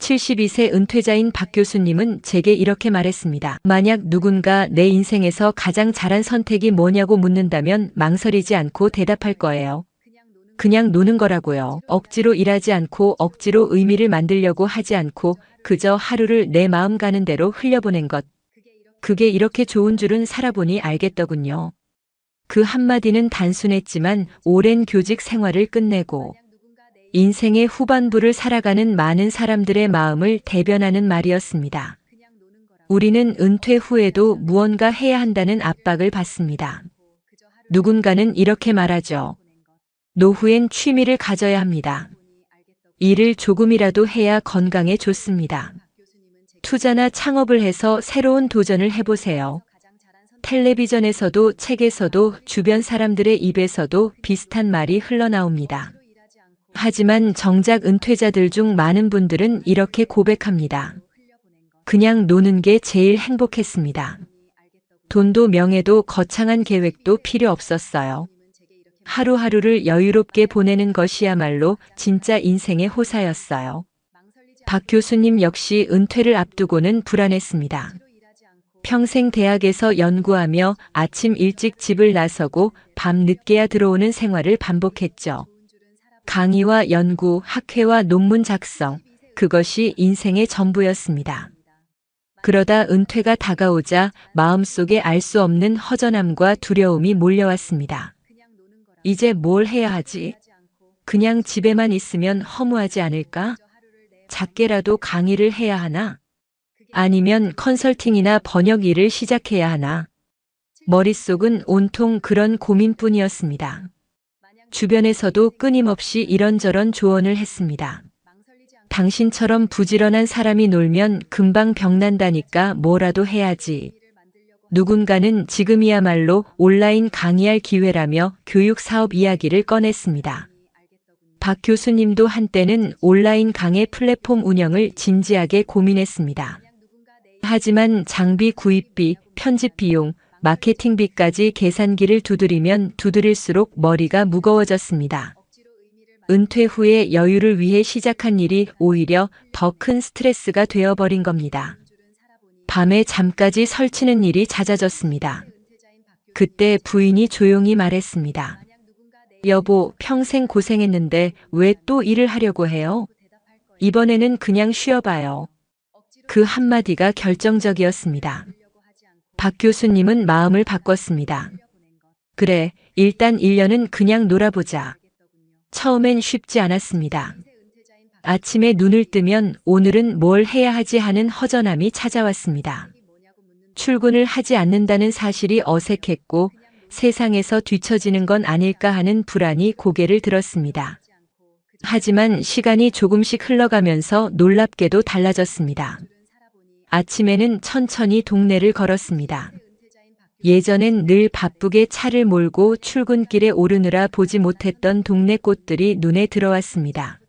72세 은퇴자인 박 교수님은 제게 이렇게 말했습니다. 만약 누군가 내 인생에서 가장 잘한 선택이 뭐냐고 묻는다면 망설이지 않고 대답할 거예요. 그냥 노는 거라고요. 억지로 일하지 않고 억지로 의미를 만들려고 하지 않고 그저 하루를 내 마음 가는 대로 흘려보낸 것. 그게 이렇게 좋은 줄은 살아보니 알겠더군요. 그 한마디는 단순했지만 오랜 교직 생활을 끝내고 인생의 후반부를 살아가는 많은 사람들의 마음을 대변하는 말이었습니다. 우리는 은퇴 후에도 무언가 해야 한다는 압박을 받습니다. 누군가는 이렇게 말하죠. 노후엔 취미를 가져야 합니다. 일을 조금이라도 해야 건강에 좋습니다. 투자나 창업을 해서 새로운 도전을 해보세요. 텔레비전에서도 책에서도 주변 사람들의 입에서도 비슷한 말이 흘러나옵니다. 하지만 정작 은퇴자들 중 많은 분들은 이렇게 고백합니다. 그냥 노는 게 제일 행복했습니다. 돈도 명예도 거창한 계획도 필요 없었어요. 하루하루를 여유롭게 보내는 것이야말로 진짜 인생의 호사였어요. 박 교수님 역시 은퇴를 앞두고는 불안했습니다. 평생 대학에서 연구하며 아침 일찍 집을 나서고 밤 늦게야 들어오는 생활을 반복했죠. 강의와 연구, 학회와 논문 작성, 그것이 인생의 전부였습니다. 그러다 은퇴가 다가오자 마음속에 알 수 없는 허전함과 두려움이 몰려왔습니다. 이제 뭘 해야 하지? 그냥 집에만 있으면 허무하지 않을까? 작게라도 강의를 해야 하나? 아니면 컨설팅이나 번역 일을 시작해야 하나? 머릿속은 온통 그런 고민뿐이었습니다. 주변에서도 끊임없이 이런저런 조언을 했습니다. 당신처럼 부지런한 사람이 놀면 금방 병난다니까 뭐라도 해야지. 누군가는 지금이야말로 온라인 강의할 기회라며 교육 사업 이야기를 꺼냈습니다. 박 교수님도 한때는 온라인 강의 플랫폼 운영을 진지하게 고민했습니다. 하지만 장비 구입비, 편집 비용, 마케팅비까지 계산기를 두드리면 두드릴수록 머리가 무거워졌습니다. 은퇴 후에 여유를 위해 시작한 일이 오히려 더 큰 스트레스가 되어버린 겁니다. 밤에 잠까지 설치는 일이 잦아졌습니다. 그때 부인이 조용히 말했습니다. 여보, 평생 고생했는데 왜 또 일을 하려고 해요? 이번에는 그냥 쉬어봐요. 그 한마디가 결정적이었습니다. 박 교수님은 마음을 바꿨습니다. 그래, 일단 1년은 그냥 놀아보자. 처음엔 쉽지 않았습니다. 아침에 눈을 뜨면 오늘은 뭘 해야 하지 하는 허전함이 찾아왔습니다. 출근을 하지 않는다는 사실이 어색했고 세상에서 뒤처지는 건 아닐까 하는 불안이 고개를 들었습니다. 하지만 시간이 조금씩 흘러가면서 놀랍게도 달라졌습니다. 아침에는 천천히 동네를 걸었습니다. 예전엔 늘 바쁘게 차를 몰고 출근길에 오르느라 보지 못했던 동네 꽃들이 눈에 들어왔습니다.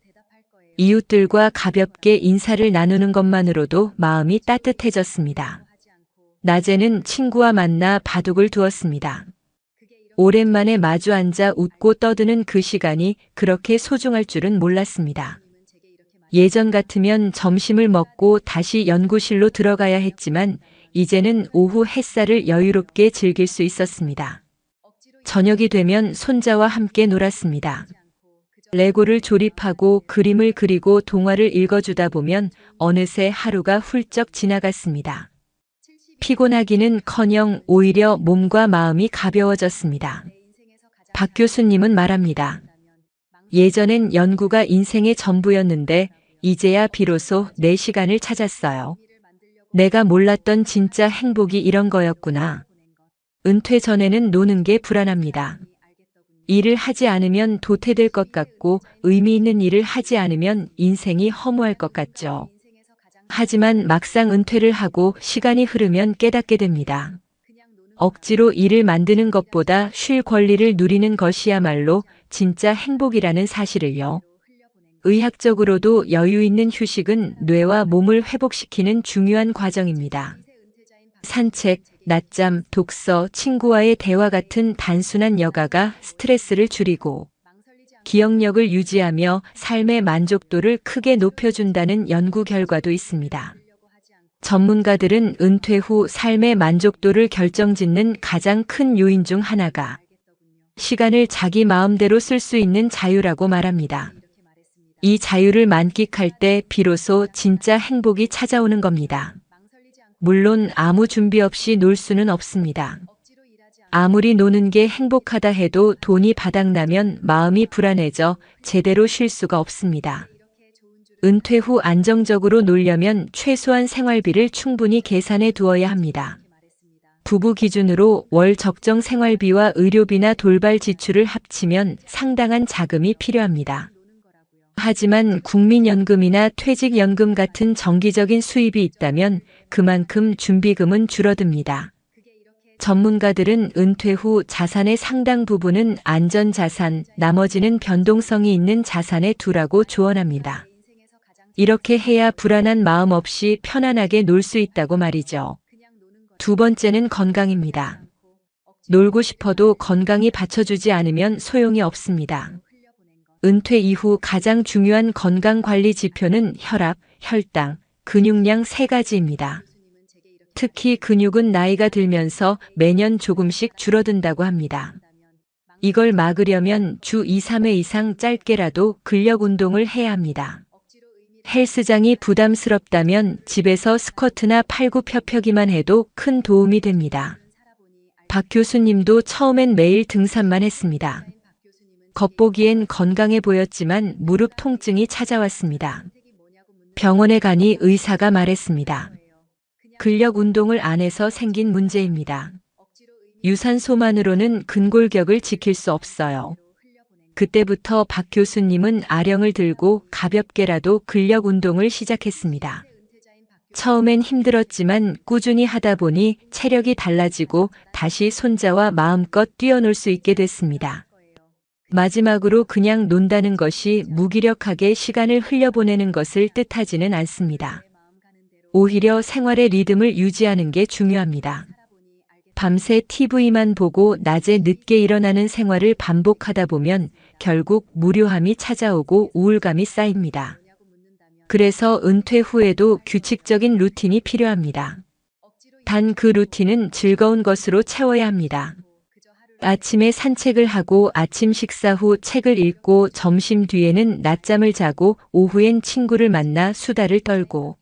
이웃들과 가볍게 인사를 나누는 것만으로도 마음이 따뜻해졌습니다. 낮에는 친구와 만나 바둑을 두었습니다. 오랜만에 마주 앉아 웃고 떠드는 그 시간이 그렇게 소중할 줄은 몰랐습니다. 예전 같으면 점심을 먹고 다시 연구실로 들어가야 했지만 이제는 오후 햇살을 여유롭게 즐길 수 있었습니다. 저녁이 되면 손자와 함께 놀았습니다. 레고를 조립하고 그림을 그리고 동화를 읽어주다 보면 어느새 하루가 훌쩍 지나갔습니다. 피곤하기는커녕 오히려 몸과 마음이 가벼워졌습니다. 박 교수님은 말합니다. 예전엔 연구가 인생의 전부였는데 이제야 비로소 내 시간을 찾았어요. 내가 몰랐던 진짜 행복이 이런 거였구나. 은퇴 전에는 노는 게 불안합니다. 일을 하지 않으면 도태될 것 같고 의미 있는 일을 하지 않으면 인생이 허무할 것 같죠. 하지만 막상 은퇴를 하고 시간이 흐르면 깨닫게 됩니다. 억지로 일을 만드는 것보다 쉴 권리를 누리는 것이야말로 진짜 행복이라는 사실을요. 의학적으로도 여유 있는 휴식은 뇌와 몸을 회복시키는 중요한 과정입니다. 산책, 낮잠, 독서, 친구와의 대화 같은 단순한 여가가 스트레스를 줄이고 기억력을 유지하며 삶의 만족도를 크게 높여준다는 연구 결과도 있습니다. 전문가들은 은퇴 후 삶의 만족도를 결정짓는 가장 큰 요인 중 하나가 시간을 자기 마음대로 쓸 수 있는 자유라고 말합니다. 이 자유를 만끽할 때 비로소 진짜 행복이 찾아오는 겁니다. 물론 아무 준비 없이 놀 수는 없습니다. 아무리 노는 게 행복하다 해도 돈이 바닥나면 마음이 불안해져 제대로 쉴 수가 없습니다. 은퇴 후 안정적으로 놀려면 최소한 생활비를 충분히 계산해 두어야 합니다. 부부 기준으로 월 적정 생활비와 의료비나 돌발 지출을 합치면 상당한 자금이 필요합니다. 하지만 국민연금이나 퇴직연금 같은 정기적인 수입이 있다면 그만큼 준비금은 줄어듭니다. 전문가들은 은퇴 후 자산의 상당 부분은 안전자산, 나머지는 변동성이 있는 자산에 두라고 조언합니다. 이렇게 해야 불안한 마음 없이 편안하게 놀 수 있다고 말이죠. 두 번째는 건강입니다. 놀고 싶어도 건강이 받쳐주지 않으면 소용이 없습니다. 은퇴 이후 가장 중요한 건강관리 지표는 혈압, 혈당, 근육량 세 가지입니다. 특히 근육은 나이가 들면서 매년 조금씩 줄어든다고 합니다. 이걸 막으려면 주 2, 3회 이상 짧게라도 근력 운동을 해야 합니다. 헬스장이 부담스럽다면 집에서 스쿼트나 팔굽혀펴기만 해도 큰 도움이 됩니다. 박 교수님도 처음엔 매일 등산만 했습니다. 겉보기엔 건강해 보였지만 무릎 통증이 찾아왔습니다. 병원에 가니 의사가 말했습니다. 근력 운동을 안 해서 생긴 문제입니다. 유산소만으로는 근골격을 지킬 수 없어요. 그때부터 박 교수님은 아령을 들고 가볍게라도 근력 운동을 시작했습니다. 처음엔 힘들었지만 꾸준히 하다 보니 체력이 달라지고 다시 손자와 마음껏 뛰어놀 수 있게 됐습니다. 마지막으로 그냥 논다는 것이 무기력하게 시간을 흘려보내는 것을 뜻하지는 않습니다. 오히려 생활의 리듬을 유지하는 게 중요합니다. 밤새 TV만 보고 낮에 늦게 일어나는 생활을 반복하다 보면 결국 무료함이 찾아오고 우울감이 쌓입니다. 그래서 은퇴 후에도 규칙적인 루틴이 필요합니다. 단 그 루틴은 즐거운 것으로 채워야 합니다. 아침에 산책을 하고 아침 식사 후 책을 읽고 점심 뒤에는 낮잠을 자고 오후엔 친구를 만나 수다를 떨고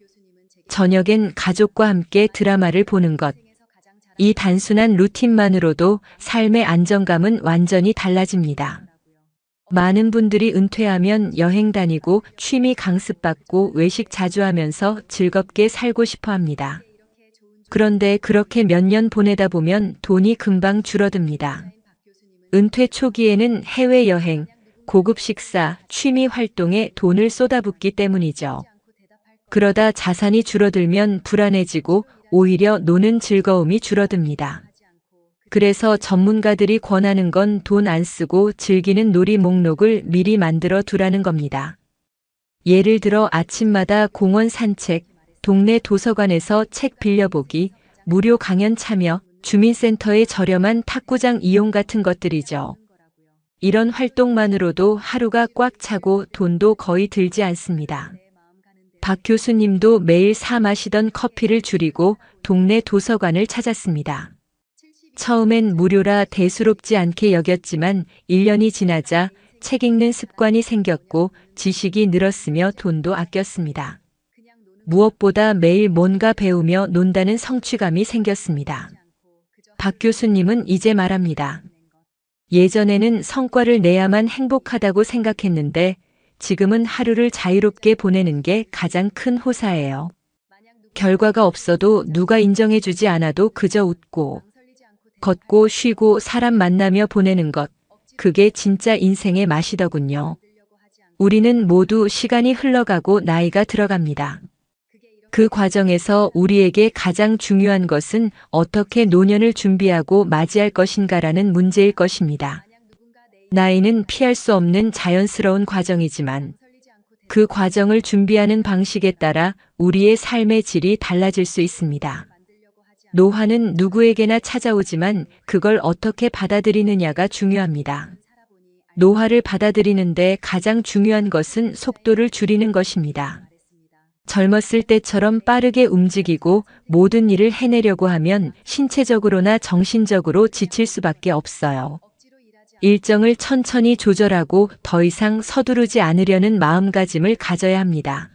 저녁엔 가족과 함께 드라마를 보는 것. 이 단순한 루틴만으로도 삶의 안정감은 완전히 달라집니다. 많은 분들이 은퇴하면 여행 다니고 취미 강습받고 외식 자주 하면서 즐겁게 살고 싶어 합니다. 그런데 그렇게 몇 년 보내다 보면 돈이 금방 줄어듭니다. 은퇴 초기에는 해외여행, 고급 식사, 취미 활동에 돈을 쏟아붓기 때문이죠. 그러다 자산이 줄어들면 불안해지고 오히려 노는 즐거움이 줄어듭니다. 그래서 전문가들이 권하는 건 돈 안 쓰고 즐기는 놀이 목록을 미리 만들어 두라는 겁니다. 예를 들어 아침마다 공원 산책, 동네 도서관에서 책 빌려보기, 무료 강연 참여, 주민센터의 저렴한 탁구장 이용 같은 것들이죠. 이런 활동만으로도 하루가 꽉 차고 돈도 거의 들지 않습니다. 박 교수님도 매일 사 마시던 커피를 줄이고 동네 도서관을 찾았습니다. 처음엔 무료라 대수롭지 않게 여겼지만 1년이 지나자 책 읽는 습관이 생겼고 지식이 늘었으며 돈도 아꼈습니다. 무엇보다 매일 뭔가 배우며 논다는 성취감이 생겼습니다. 박 교수님은 이제 말합니다. 예전에는 성과를 내야만 행복하다고 생각했는데 지금은 하루를 자유롭게 보내는 게 가장 큰 호사예요. 결과가 없어도 누가 인정해주지 않아도 그저 웃고 걷고 쉬고 사람 만나며 보내는 것, 그게 진짜 인생의 맛이더군요. 우리는 모두 시간이 흘러가고 나이가 들어갑니다. 그 과정에서 우리에게 가장 중요한 것은 어떻게 노년을 준비하고 맞이할 것인가라는 문제일 것입니다. 나이는 피할 수 없는 자연스러운 과정이지만 그 과정을 준비하는 방식에 따라 우리의 삶의 질이 달라질 수 있습니다. 노화는 누구에게나 찾아오지만 그걸 어떻게 받아들이느냐가 중요합니다. 노화를 받아들이는데 가장 중요한 것은 속도를 줄이는 것입니다. 젊었을 때처럼 빠르게 움직이고 모든 일을 해내려고 하면 신체적으로나 정신적으로 지칠 수밖에 없어요. 일정을 천천히 조절하고 더 이상 서두르지 않으려는 마음가짐을 가져야 합니다.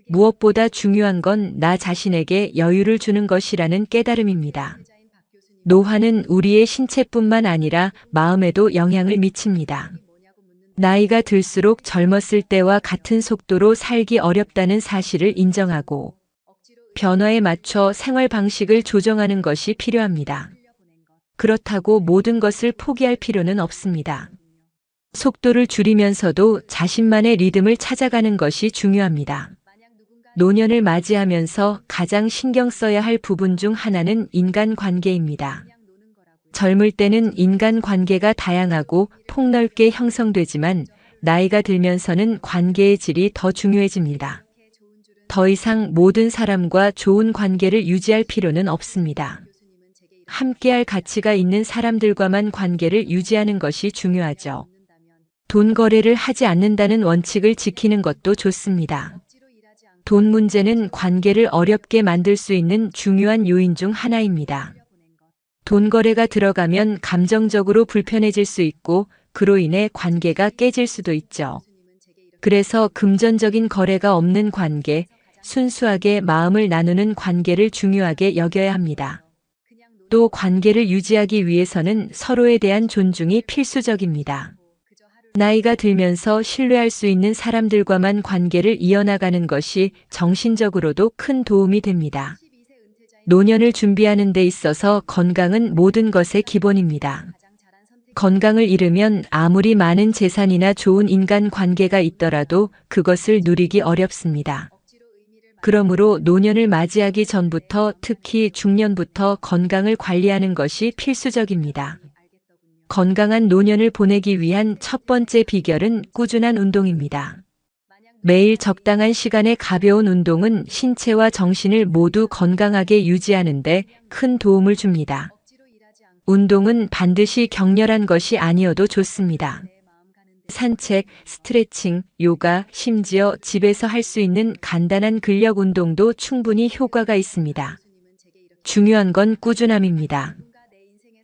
무엇보다 중요한 건 나 자신에게 여유를 주는 것이라는 깨달음입니다. 노화는 우리의 신체뿐만 아니라 마음에도 영향을 미칩니다. 나이가 들수록 젊었을 때와 같은 속도로 살기 어렵다는 사실을 인정하고 변화에 맞춰 생활 방식을 조정하는 것이 필요합니다. 그렇다고 모든 것을 포기할 필요는 없습니다. 속도를 줄이면서도 자신만의 리듬을 찾아가는 것이 중요합니다. 노년을 맞이하면서 가장 신경 써야 할 부분 중 하나는 인간관계입니다. 젊을 때는 인간관계가 다양하고 폭넓게 형성되지만 나이가 들면서는 관계의 질이 더 중요해집니다. 더 이상 모든 사람과 좋은 관계를 유지할 필요는 없습니다. 함께할 가치가 있는 사람들과만 관계를 유지하는 것이 중요하죠. 돈 거래를 하지 않는다는 원칙을 지키는 것도 좋습니다. 돈 문제는 관계를 어렵게 만들 수 있는 중요한 요인 중 하나입니다. 돈 거래가 들어가면 감정적으로 불편해질 수 있고 그로 인해 관계가 깨질 수도 있죠. 그래서 금전적인 거래가 없는 관계, 순수하게 마음을 나누는 관계를 중요하게 여겨야 합니다. 또 관계를 유지하기 위해서는 서로에 대한 존중이 필수적입니다. 나이가 들면서 신뢰할 수 있는 사람들과만 관계를 이어나가는 것이 정신적으로도 큰 도움이 됩니다. 노년을 준비하는 데 있어서 건강은 모든 것의 기본입니다. 건강을 잃으면 아무리 많은 재산이나 좋은 인간 관계가 있더라도 그것을 누리기 어렵습니다. 그러므로 노년을 맞이하기 전부터 특히 중년부터 건강을 관리하는 것이 필수적입니다. 건강한 노년을 보내기 위한 첫 번째 비결은 꾸준한 운동입니다. 매일 적당한 시간의 가벼운 운동은 신체와 정신을 모두 건강하게 유지하는 데 큰 도움을 줍니다. 운동은 반드시 격렬한 것이 아니어도 좋습니다. 산책, 스트레칭, 요가, 심지어 집에서 할 수 있는 간단한 근력 운동도 충분히 효과가 있습니다. 중요한 건 꾸준함입니다.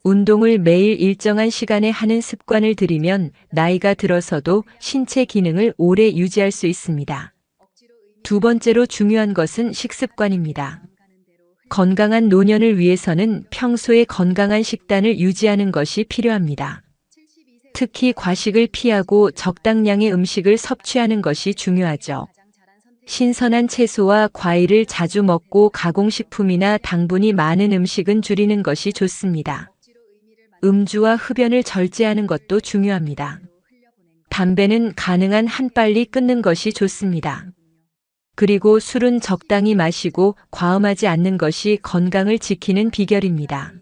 운동을 매일 일정한 시간에 하는 습관을 들이면 나이가 들어서도 신체 기능을 오래 유지할 수 있습니다. 두 번째로 중요한 것은 식습관입니다. 건강한 노년을 위해서는 평소에 건강한 식단을 유지하는 것이 필요합니다. 특히 과식을 피하고 적당량의 음식을 섭취하는 것이 중요하죠. 신선한 채소와 과일을 자주 먹고 가공식품이나 당분이 많은 음식은 줄이는 것이 좋습니다. 음주와 흡연을 절제하는 것도 중요합니다. 담배는 가능한 한 빨리 끊는 것이 좋습니다. 그리고 술은 적당히 마시고 과음하지 않는 것이 건강을 지키는 비결입니다.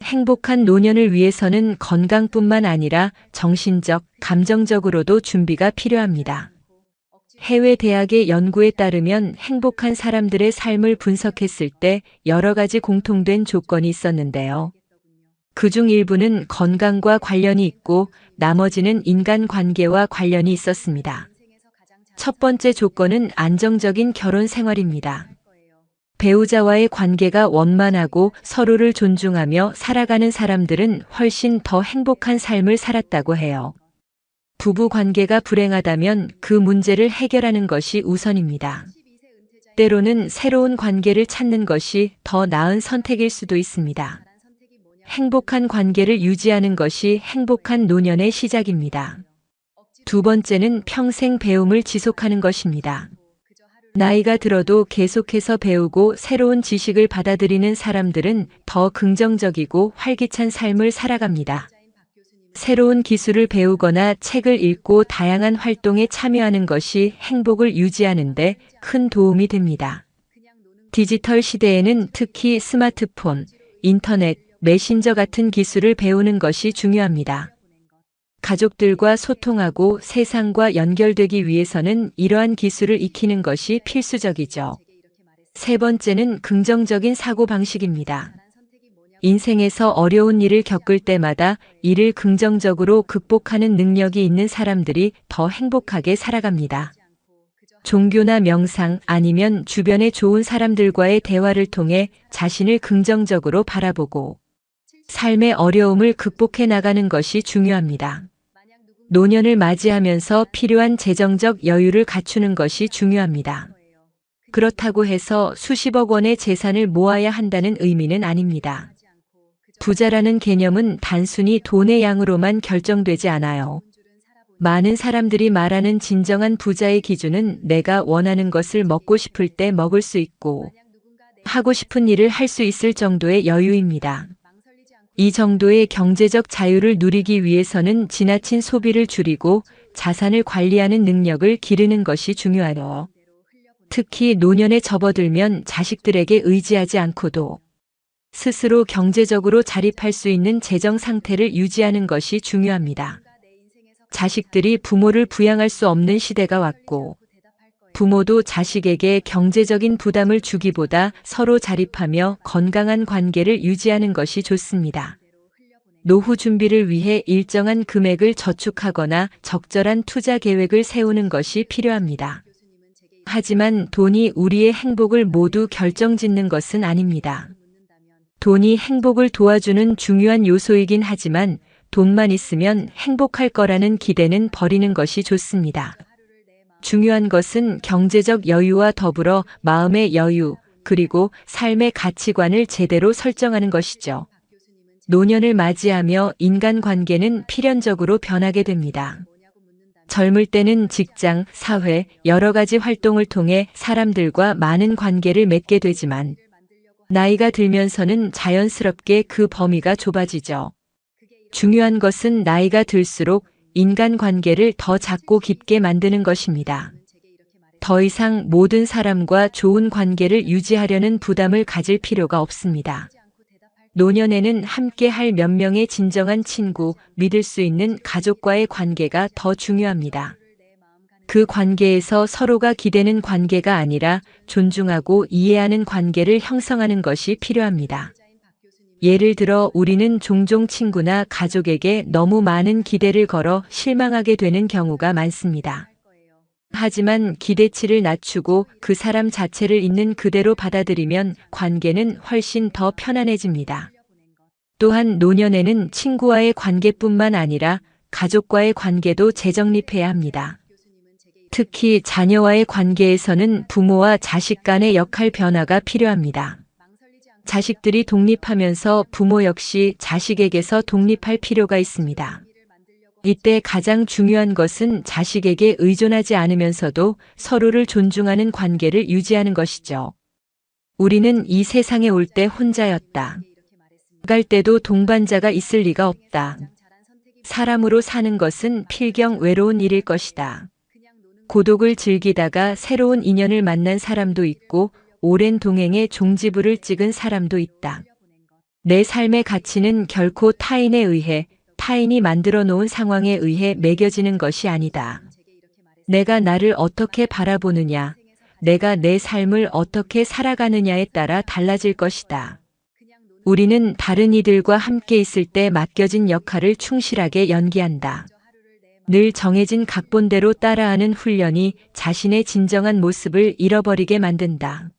행복한 노년을 위해서는 건강뿐만 아니라 정신적, 감정적으로도 준비가 필요합니다. 해외 대학의 연구에 따르면 행복한 사람들의 삶을 분석했을 때 여러 가지 공통된 조건이 있었는데요. 그중 일부는 건강과 관련이 있고 나머지는 인간관계와 관련이 있었습니다. 첫 번째 조건은 안정적인 결혼 생활입니다. 배우자와의 관계가 원만하고 서로를 존중하며 살아가는 사람들은 훨씬 더 행복한 삶을 살았다고 해요. 부부 관계가 불행하다면 그 문제를 해결하는 것이 우선입니다. 때로는 새로운 관계를 찾는 것이 더 나은 선택일 수도 있습니다. 행복한 관계를 유지하는 것이 행복한 노년의 시작입니다. 두 번째는 평생 배움을 지속하는 것입니다. 나이가 들어도 계속해서 배우고 새로운 지식을 받아들이는 사람들은 더 긍정적이고 활기찬 삶을 살아갑니다. 새로운 기술을 배우거나 책을 읽고 다양한 활동에 참여하는 것이 행복을 유지하는 데 큰 도움이 됩니다. 디지털 시대에는 특히 스마트폰, 인터넷, 메신저 같은 기술을 배우는 것이 중요합니다. 가족들과 소통하고 세상과 연결되기 위해서는 이러한 기술을 익히는 것이 필수적이죠. 세 번째는 긍정적인 사고방식입니다. 인생에서 어려운 일을 겪을 때마다 이를 긍정적으로 극복하는 능력이 있는 사람들이 더 행복하게 살아갑니다. 종교나 명상 아니면 주변의 좋은 사람들과의 대화를 통해 자신을 긍정적으로 바라보고 삶의 어려움을 극복해 나가는 것이 중요합니다. 노년을 맞이하면서 필요한 재정적 여유를 갖추는 것이 중요합니다. 그렇다고 해서 수십억 원의 재산을 모아야 한다는 의미는 아닙니다. 부자라는 개념은 단순히 돈의 양으로만 결정되지 않아요. 많은 사람들이 말하는 진정한 부자의 기준은 내가 원하는 것을 먹고 싶을 때 먹을 수 있고 하고 싶은 일을 할 수 있을 정도의 여유입니다. 이 정도의 경제적 자유를 누리기 위해서는 지나친 소비를 줄이고 자산을 관리하는 능력을 기르는 것이 중요해요. 특히 노년에 접어들면 자식들에게 의지하지 않고도 스스로 경제적으로 자립할 수 있는 재정 상태를 유지하는 것이 중요합니다. 자식들이 부모를 부양할 수 없는 시대가 왔고 부모도 자식에게 경제적인 부담을 주기보다 서로 자립하며 건강한 관계를 유지하는 것이 좋습니다. 노후 준비를 위해 일정한 금액을 저축하거나 적절한 투자 계획을 세우는 것이 필요합니다. 하지만 돈이 우리의 행복을 모두 결정짓는 것은 아닙니다. 돈이 행복을 도와주는 중요한 요소이긴 하지만 돈만 있으면 행복할 거라는 기대는 버리는 것이 좋습니다. 중요한 것은 경제적 여유와 더불어 마음의 여유, 그리고 삶의 가치관을 제대로 설정하는 것이죠. 노년을 맞이하며 인간관계는 필연적으로 변하게 됩니다. 젊을 때는 직장, 사회, 여러 가지 활동을 통해 사람들과 많은 관계를 맺게 되지만 나이가 들면서는 자연스럽게 그 범위가 좁아지죠. 중요한 것은 나이가 들수록 인간관계를 더 작고 깊게 만드는 것입니다. 더 이상 모든 사람과 좋은 관계를 유지하려는 부담을 가질 필요가 없습니다. 노년에는 함께 할 몇 명의 진정한 친구, 믿을 수 있는 가족과의 관계가 더 중요합니다. 그 관계에서 서로가 기대는 관계가 아니라 존중하고 이해하는 관계를 형성하는 것이 필요합니다. 예를 들어 우리는 종종 친구나 가족에게 너무 많은 기대를 걸어 실망하게 되는 경우가 많습니다. 하지만 기대치를 낮추고 그 사람 자체를 있는 그대로 받아들이면 관계는 훨씬 더 편안해집니다. 또한 노년에는 친구와의 관계뿐만 아니라 가족과의 관계도 재정립해야 합니다. 특히 자녀와의 관계에서는 부모와 자식 간의 역할 변화가 필요합니다. 자식들이 독립하면서 부모 역시 자식에게서 독립할 필요가 있습니다. 이때 가장 중요한 것은 자식에게 의존하지 않으면서도 서로를 존중하는 관계를 유지하는 것이죠. 우리는 이 세상에 올 때 혼자였다. 갈 때도 동반자가 있을 리가 없다. 사람으로 사는 것은 필경 외로운 일일 것이다. 고독을 즐기다가 새로운 인연을 만난 사람도 있고 오랜 동행에 종지부를 찍은 사람도 있다. 내 삶의 가치는 결코 타인에 의해, 타인이 만들어 놓은 상황에 의해 매겨지는 것이 아니다. 내가 나를 어떻게 바라보느냐, 내가 내 삶을 어떻게 살아가느냐에 따라 달라질 것이다. 우리는 다른 이들과 함께 있을 때 맡겨진 역할을 충실하게 연기한다. 늘 정해진 각본대로 따라하는 훈련이 자신의 진정한 모습을 잃어버리게 만든다.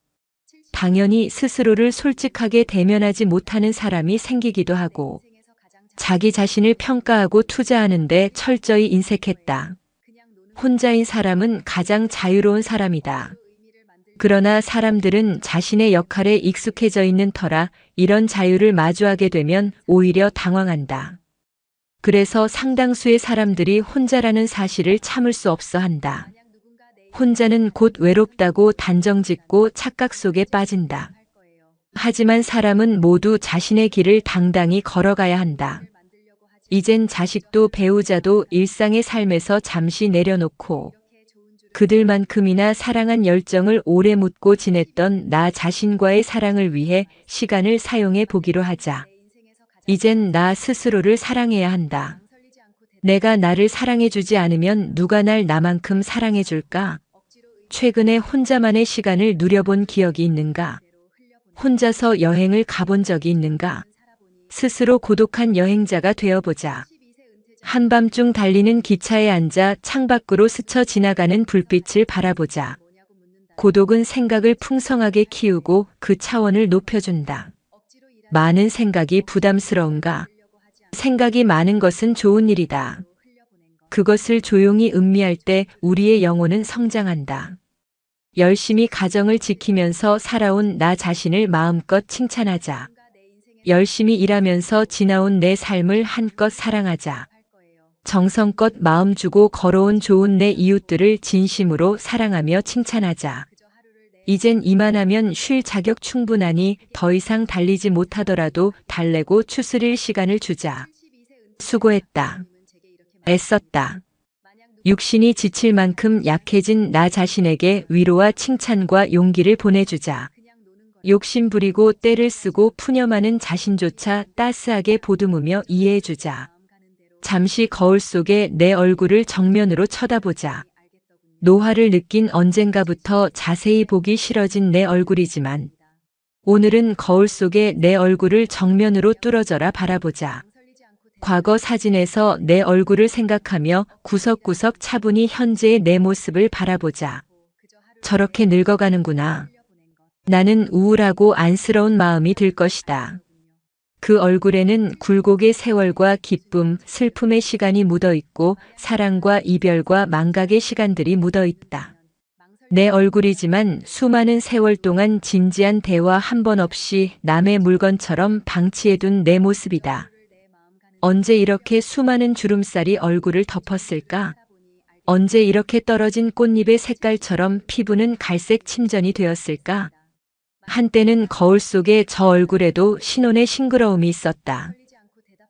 당연히 스스로를 솔직하게 대면하지 못하는 사람이 생기기도 하고 자기 자신을 평가하고 투자하는데 철저히 인색했다. 혼자인 사람은 가장 자유로운 사람이다. 그러나 사람들은 자신의 역할에 익숙해져 있는 터라 이런 자유를 마주하게 되면 오히려 당황한다. 그래서 상당수의 사람들이 혼자라는 사실을 참을 수 없어 한다. 혼자는 곧 외롭다고 단정짓고 착각 속에 빠진다. 하지만 사람은 모두 자신의 길을 당당히 걸어가야 한다. 이젠 자식도 배우자도 일상의 삶에서 잠시 내려놓고 그들만큼이나 사랑한 열정을 오래 묻고 지냈던 나 자신과의 사랑을 위해 시간을 사용해 보기로 하자. 이젠 나 스스로를 사랑해야 한다. 내가 나를 사랑해주지 않으면 누가 날 나만큼 사랑해줄까? 최근에 혼자만의 시간을 누려본 기억이 있는가? 혼자서 여행을 가본 적이 있는가? 스스로 고독한 여행자가 되어보자. 한밤중 달리는 기차에 앉아 창밖으로 스쳐 지나가는 불빛을 바라보자. 고독은 생각을 풍성하게 키우고 그 차원을 높여준다. 많은 생각이 부담스러운가? 생각이 많은 것은 좋은 일이다. 그것을 조용히 음미할 때 우리의 영혼은 성장한다. 열심히 가정을 지키면서 살아온 나 자신을 마음껏 칭찬하자. 열심히 일하면서 지나온 내 삶을 한껏 사랑하자. 정성껏 마음 주고 걸어온 좋은 내 이웃들을 진심으로 사랑하며 칭찬하자. 이젠 이만하면 쉴 자격 충분하니 더 이상 달리지 못하더라도 달래고 추스릴 시간을 주자. 수고했다. 애썼다. 육신이 지칠 만큼 약해진 나 자신에게 위로와 칭찬과 용기를 보내주자. 욕심 부리고 때를 쓰고 푸념하는 자신조차 따스하게 보듬으며 이해해주자. 잠시 거울 속에 내 얼굴을 정면으로 쳐다보자. 노화를 느낀 언젠가부터 자세히 보기 싫어진 내 얼굴이지만 오늘은 거울 속에 내 얼굴을 정면으로 뚫어져라 바라보자. 과거 사진에서 내 얼굴을 생각하며 구석구석 차분히 현재의 내 모습을 바라보자. 저렇게 늙어가는구나. 나는 우울하고 안쓰러운 마음이 들 것이다. 그 얼굴에는 굴곡의 세월과 기쁨, 슬픔의 시간이 묻어있고 사랑과 이별과 망각의 시간들이 묻어있다. 내 얼굴이지만 수많은 세월 동안 진지한 대화 한 번 없이 남의 물건처럼 방치해둔 내 모습이다. 언제 이렇게 수많은 주름살이 얼굴을 덮었을까? 언제 이렇게 떨어진 꽃잎의 색깔처럼 피부는 갈색 침전이 되었을까? 한때는 거울 속에 저 얼굴에도 신혼의 싱그러움이 있었다.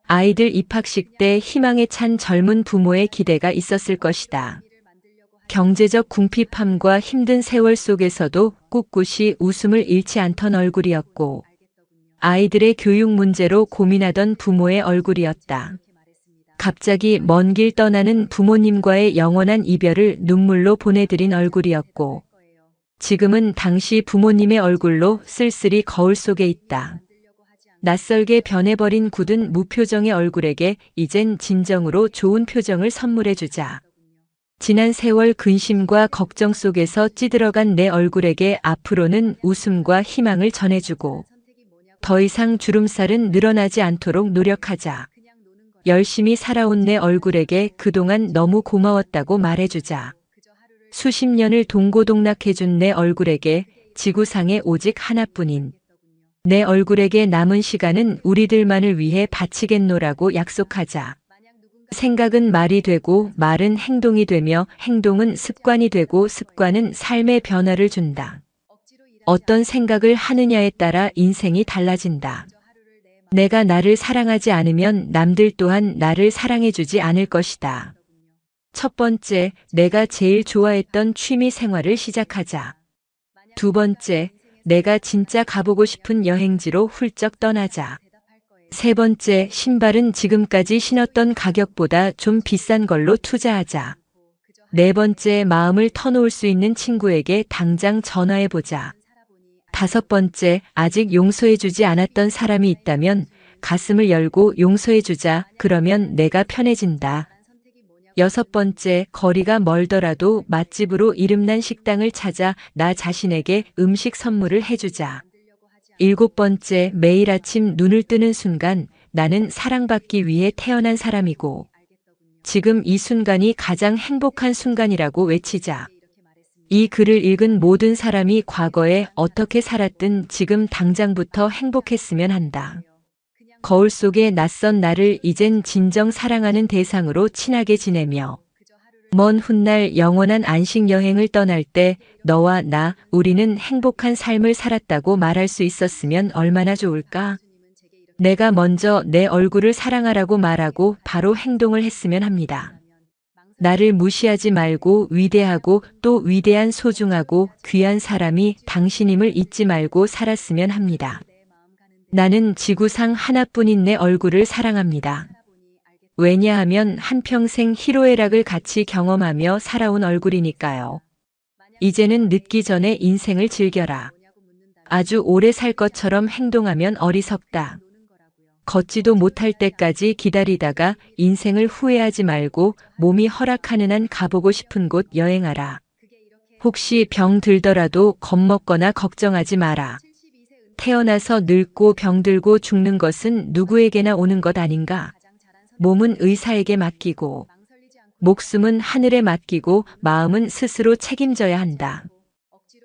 아이들 입학식 때 희망에 찬 젊은 부모의 기대가 있었을 것이다. 경제적 궁핍함과 힘든 세월 속에서도 꿋꿋이 웃음을 잃지 않던 얼굴이었고, 아이들의 교육 문제로 고민하던 부모의 얼굴이었다. 갑자기 먼 길 떠나는 부모님과의 영원한 이별을 눈물로 보내드린 얼굴이었고, 지금은 당시 부모님의 얼굴로 쓸쓸히 거울 속에 있다. 낯설게 변해버린 굳은 무표정의 얼굴에게 이젠 진정으로 좋은 표정을 선물해주자. 지난 세월 근심과 걱정 속에서 찌들어간 내 얼굴에게 앞으로는 웃음과 희망을 전해주고, 더 이상 주름살은 늘어나지 않도록 노력하자. 열심히 살아온 내 얼굴에게 그동안 너무 고마웠다고 말해주자. 수십 년을 동고동락해준 내 얼굴에게 지구상에 오직 하나뿐인 내 얼굴에게 남은 시간은 우리들만을 위해 바치겠노라고 약속하자. 생각은 말이 되고 말은 행동이 되며 행동은 습관이 되고 습관은 삶의 변화를 준다. 어떤 생각을 하느냐에 따라 인생이 달라진다. 내가 나를 사랑하지 않으면 남들 또한 나를 사랑해주지 않을 것이다. 첫 번째, 내가 제일 좋아했던 취미 생활을 시작하자. 두 번째, 내가 진짜 가보고 싶은 여행지로 훌쩍 떠나자. 세 번째, 신발은 지금까지 신었던 가격보다 좀 비싼 걸로 투자하자. 네 번째, 마음을 터놓을 수 있는 친구에게 당장 전화해보자. 다섯 번째, 아직 용서해주지 않았던 사람이 있다면 가슴을 열고 용서해주자. 그러면 내가 편해진다. 여섯 번째, 거리가 멀더라도 맛집으로 이름난 식당을 찾아 나 자신에게 음식 선물을 해주자. 일곱 번째, 매일 아침 눈을 뜨는 순간 나는 사랑받기 위해 태어난 사람이고 지금 이 순간이 가장 행복한 순간이라고 외치자. 이 글을 읽은 모든 사람이 과거에 어떻게 살았든 지금 당장부터 행복했으면 한다. 거울 속의 낯선 나를 이젠 진정 사랑하는 대상으로 친하게 지내며 먼 훗날 영원한 안식 여행을 떠날 때 너와 나, 우리는 행복한 삶을 살았다고 말할 수 있었으면 얼마나 좋을까? 내가 먼저 내 얼굴을 사랑하라고 말하고 바로 행동을 했으면 합니다. 나를 무시하지 말고 위대하고 또 위대한 소중하고 귀한 사람이 당신임을 잊지 말고 살았으면 합니다. 나는 지구상 하나뿐인 내 얼굴을 사랑합니다. 왜냐하면 한평생 희로애락을 같이 경험하며 살아온 얼굴이니까요. 이제는 늦기 전에 인생을 즐겨라. 아주 오래 살 것처럼 행동하면 어리석다. 걷지도 못할 때까지 기다리다가 인생을 후회하지 말고 몸이 허락하는 한 가보고 싶은 곳 여행하라. 혹시 병 들더라도 겁먹거나 걱정하지 마라. 태어나서 늙고 병들고 죽는 것은 누구에게나 오는 것 아닌가? 몸은 의사에게 맡기고, 목숨은 하늘에 맡기고, 마음은 스스로 책임져야 한다.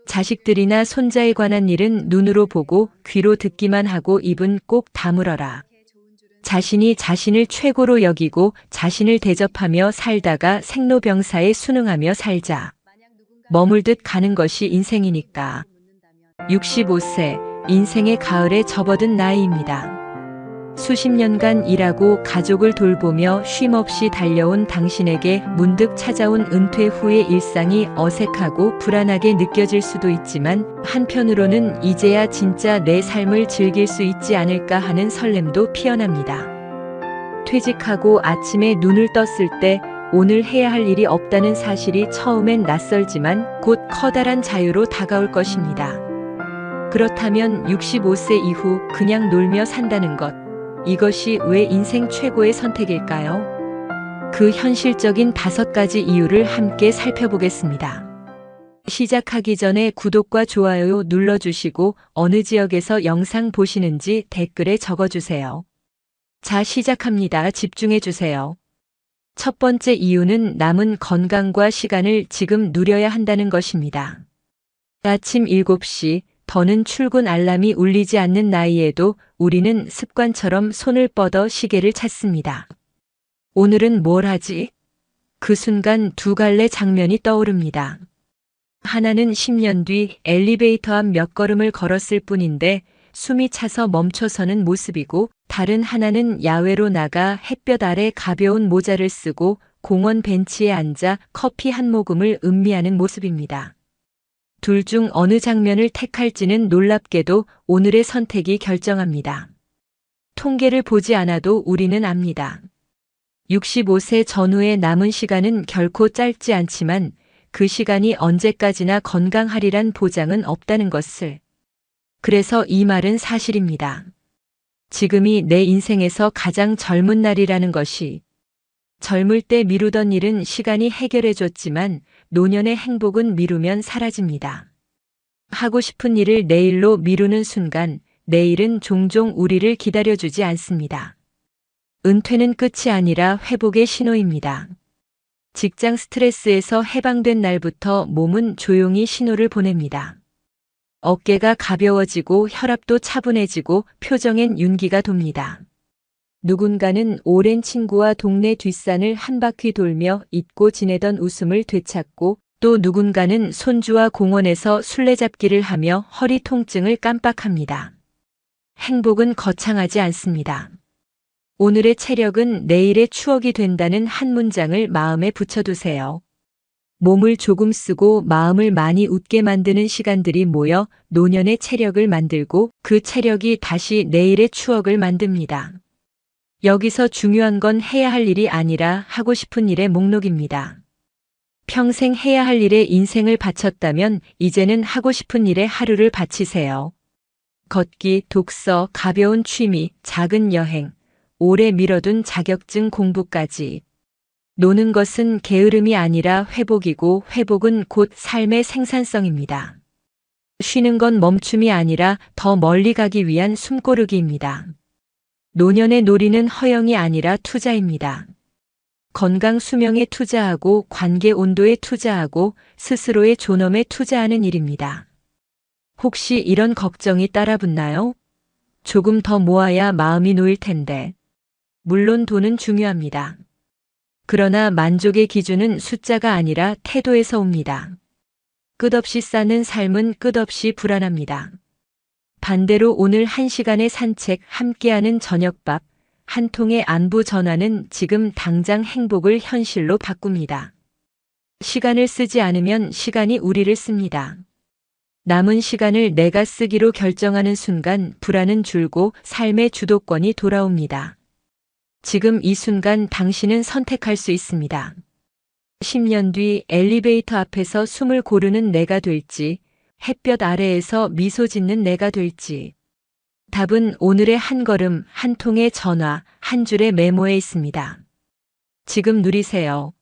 자식들이나 손자에 관한 일은 눈으로 보고 귀로 듣기만 하고 입은 꼭 다물어라. 자신이 자신을 최고로 여기고 자신을 대접하며 살다가 생로병사에 순응하며 살자. 머물듯 가는 것이 인생이니까. 65세, 인생의 가을에 접어든 나이입니다. 수십 년간 일하고 가족을 돌보며 쉼없이 달려온 당신에게 문득 찾아온 은퇴 후의 일상이 어색하고 불안하게 느껴질 수도 있지만 한편으로는 이제야 진짜 내 삶을 즐길 수 있지 않을까 하는 설렘도 피어납니다. 퇴직하고 아침에 눈을 떴을 때 오늘 해야 할 일이 없다는 사실이 처음엔 낯설지만 곧 커다란 자유로 다가올 것입니다. 그렇다면 65세 이후 그냥 놀며 산다는 것. 이것이 왜 인생 최고의 선택일까요? 그 현실적인 5가지 이유를 함께 살펴보겠습니다. 시작하기 전에 구독과 좋아요 눌러주시고 어느 지역에서 영상 보시는지 댓글에 적어주세요. 자, 시작합니다. 집중해주세요. 첫 번째 이유는 남은 건강과 시간을 지금 누려야 한다는 것입니다. 아침 7시, 더는 출근 알람이 울리지 않는 나이에도 우리는 습관처럼 손을 뻗어 시계를 찾습니다. 오늘은 뭘 하지? 그 순간 두 갈래 장면이 떠오릅니다. 하나는 10년 뒤 엘리베이터 앞 몇 걸음을 걸었을 뿐인데 숨이 차서 멈춰서는 모습이고, 다른 하나는 야외로 나가 햇볕 아래 가벼운 모자를 쓰고 공원 벤치에 앉아 커피 한 모금을 음미하는 모습입니다. 둘 중 어느 장면을 택할지는 놀랍게도 오늘의 선택이 결정합니다. 통계를 보지 않아도 우리는 압니다. 65세 전후의 남은 시간은 결코 짧지 않지만 그 시간이 언제까지나 건강하리란 보장은 없다는 것을. 그래서 이 말은 사실입니다. 지금이 내 인생에서 가장 젊은 날이라는 것이. 젊을 때 미루던 일은 시간이 해결해줬지만 노년의 행복은 미루면 사라집니다. 하고 싶은 일을 내일로 미루는 순간 내일은 종종 우리를 기다려주지 않습니다. 은퇴는 끝이 아니라 회복의 신호입니다. 직장 스트레스에서 해방된 날부터 몸은 조용히 신호를 보냅니다. 어깨가 가벼워지고 혈압도 차분해지고 표정엔 윤기가 돕니다. 누군가는 오랜 친구와 동네 뒷산을 한 바퀴 돌며 잊고 지내던 웃음을 되찾고, 또 누군가는 손주와 공원에서 술래잡기를 하며 허리 통증을 깜빡합니다. 행복은 거창하지 않습니다. 오늘의 체력은 내일의 추억이 된다는 한 문장을 마음에 붙여두세요. 몸을 조금 쓰고 마음을 많이 웃게 만드는 시간들이 모여 노년의 체력을 만들고 그 체력이 다시 내일의 추억을 만듭니다. 여기서 중요한 건 해야 할 일이 아니라 하고 싶은 일의 목록입니다. 평생 해야 할 일에 인생을 바쳤다면 이제는 하고 싶은 일에 하루를 바치세요. 걷기, 독서, 가벼운 취미, 작은 여행, 오래 미뤄둔 자격증 공부까지. 노는 것은 게으름이 아니라 회복이고 회복은 곧 삶의 생산성입니다. 쉬는 건 멈춤이 아니라 더 멀리 가기 위한 숨고르기입니다. 노년의 놀이는 허영이 아니라 투자입니다. 건강 수명에 투자하고 관계 온도에 투자하고 스스로의 존엄에 투자하는 일입니다. 혹시 이런 걱정이 따라붙나요? 조금 더 모아야 마음이 놓일 텐데. 물론 돈은 중요합니다. 그러나 만족의 기준은 숫자가 아니라 태도에서 옵니다. 끝없이 쌓는 삶은 끝없이 불안합니다. 반대로 오늘 1시간의 산책, 함께하는 저녁밥, 한 통의 안부 전화는 지금 당장 행복을 현실로 바꿉니다. 시간을 쓰지 않으면 시간이 우리를 씁니다. 남은 시간을 내가 쓰기로 결정하는 순간 불안은 줄고 삶의 주도권이 돌아옵니다. 지금 이 순간 당신은 선택할 수 있습니다. 10년 뒤 엘리베이터 앞에서 숨을 고르는 내가 될지, 햇볕 아래에서 미소 짓는 내가 될지. 답은 오늘의 한 걸음, 한 통의 전화, 한 줄의 메모에 있습니다. 지금 누리세요.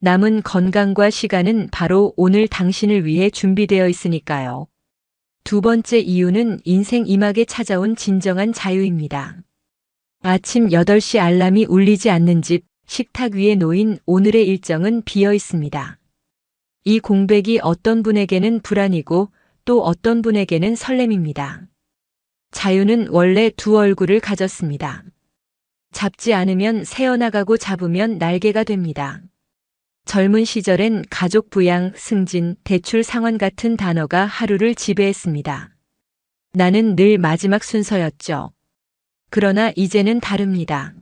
남은 건강과 시간은 바로 오늘 당신을 위해 준비되어 있으니까요. 두 번째 이유는 인생 이막에 찾아온 진정한 자유입니다. 아침 8시 알람이 울리지 않는 집, 식탁 위에 놓인 오늘의 일정은 비어 있습니다. 이 공백이 어떤 분에게는 불안이고 또 어떤 분에게는 설렘입니다. 자유는 원래 두 얼굴을 가졌습니다. 잡지 않으면 새어나가고 잡으면 날개가 됩니다. 젊은 시절엔 가족 부양, 승진, 대출 상환 같은 단어가 하루를 지배했습니다. 나는 늘 마지막 순서였죠. 그러나 이제는 다릅니다.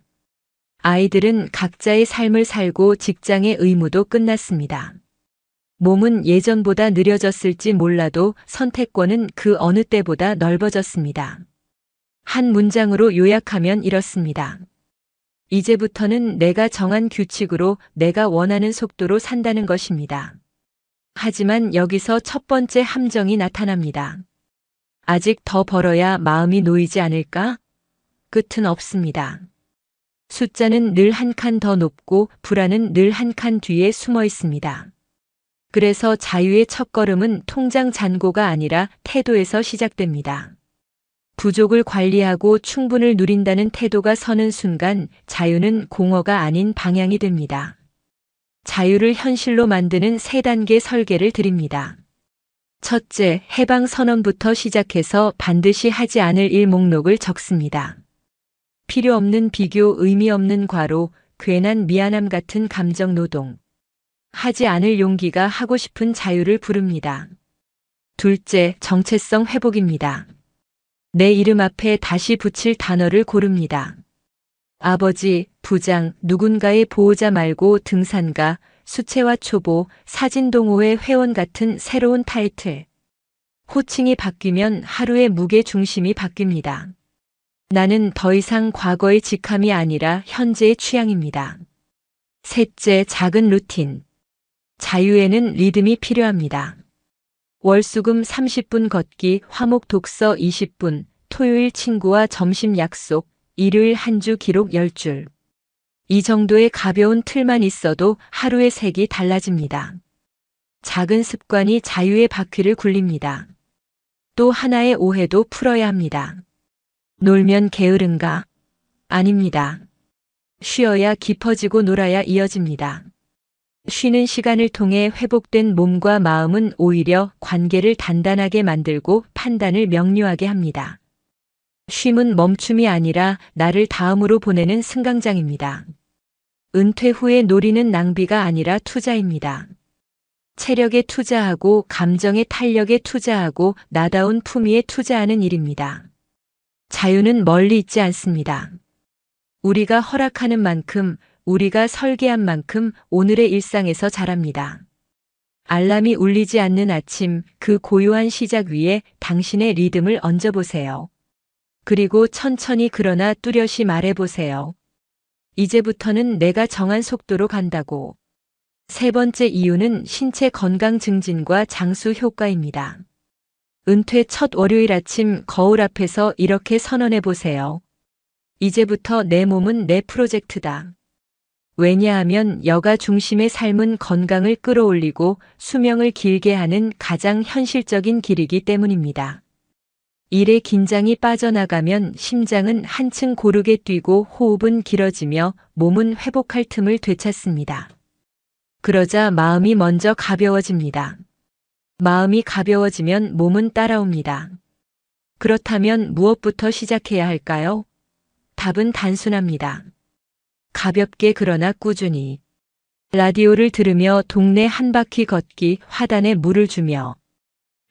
아이들은 각자의 삶을 살고 직장의 의무도 끝났습니다. 몸은 예전보다 느려졌을지 몰라도 선택권은 그 어느 때보다 넓어졌습니다. 한 문장으로 요약하면 이렇습니다. 이제부터는 내가 정한 규칙으로 내가 원하는 속도로 산다는 것입니다. 하지만 여기서 첫 번째 함정이 나타납니다. 아직 더 벌어야 마음이 놓이지 않을까? 끝은 없습니다. 숫자는 늘 한 칸 더 높고 불안은 늘 한 칸 뒤에 숨어 있습니다. 그래서 자유의 첫걸음은 통장 잔고가 아니라 태도에서 시작됩니다. 부족을 관리하고 충분을 누린다는 태도가 서는 순간 자유는 공허가 아닌 방향이 됩니다. 자유를 현실로 만드는 3단계 설계를 드립니다. 첫째, 해방 선언부터 시작해서 반드시 하지 않을 일 목록을 적습니다. 필요 없는 비교, 의미 없는 과로, 괜한 미안함 같은 감정 노동. 하지 않을 용기가 하고 싶은 자유를 부릅니다. 둘째, 정체성 회복입니다. 내 이름 앞에 다시 붙일 단어를 고릅니다. 아버지, 부장, 누군가의 보호자 말고 등산가, 수채화 초보, 사진동호회 회원 같은 새로운 타이틀. 호칭이 바뀌면 하루의 무게 중심이 바뀝니다. 나는 더 이상 과거의 직함이 아니라 현재의 취향입니다. 셋째, 작은 루틴. 자유에는 리듬이 필요합니다. 월수금 30분 걷기, 화목 독서 20분, 토요일 친구와 점심 약속, 일요일 한 주 기록 10줄. 이 정도의 가벼운 틀만 있어도 하루의 색이 달라집니다. 작은 습관이 자유의 바퀴를 굴립니다. 또 하나의 오해도 풀어야 합니다. 놀면 게으른가? 아닙니다. 쉬어야 깊어지고 놀아야 이어집니다. 쉬는 시간을 통해 회복된 몸과 마음은 오히려 관계를 단단하게 만들고 판단을 명료하게 합니다. 쉼은 멈춤이 아니라 나를 다음으로 보내는 승강장입니다. 은퇴 후에 놀이는 낭비가 아니라 투자입니다. 체력에 투자하고 감정의 탄력에 투자하고 나다운 품위에 투자하는 일입니다. 자유는 멀리 있지 않습니다. 우리가 허락하는 만큼, 우리가 설계한 만큼 오늘의 일상에서 자랍니다. 알람이 울리지 않는 아침, 그 고요한 시작 위에 당신의 리듬을 얹어보세요. 그리고 천천히 그러나 뚜렷이 말해보세요. 이제부터는 내가 정한 속도로 간다고. 세 번째 이유는 신체 건강 증진과 장수 효과입니다. 은퇴 첫 월요일 아침 거울 앞에서 이렇게 선언해 보세요. 이제부터 내 몸은 내 프로젝트다. 왜냐하면 여가 중심의 삶은 건강을 끌어올리고 수명을 길게 하는 가장 현실적인 길이기 때문입니다. 일의 긴장이 빠져나가면 심장은 한층 고르게 뛰고 호흡은 길어지며 몸은 회복할 틈을 되찾습니다. 그러자 마음이 먼저 가벼워집니다. 마음이 가벼워지면 몸은 따라옵니다. 그렇다면 무엇부터 시작해야 할까요? 답은 단순합니다. 가볍게 그러나 꾸준히. 라디오를 들으며 동네 한 바퀴 걷기, 화단에 물을 주며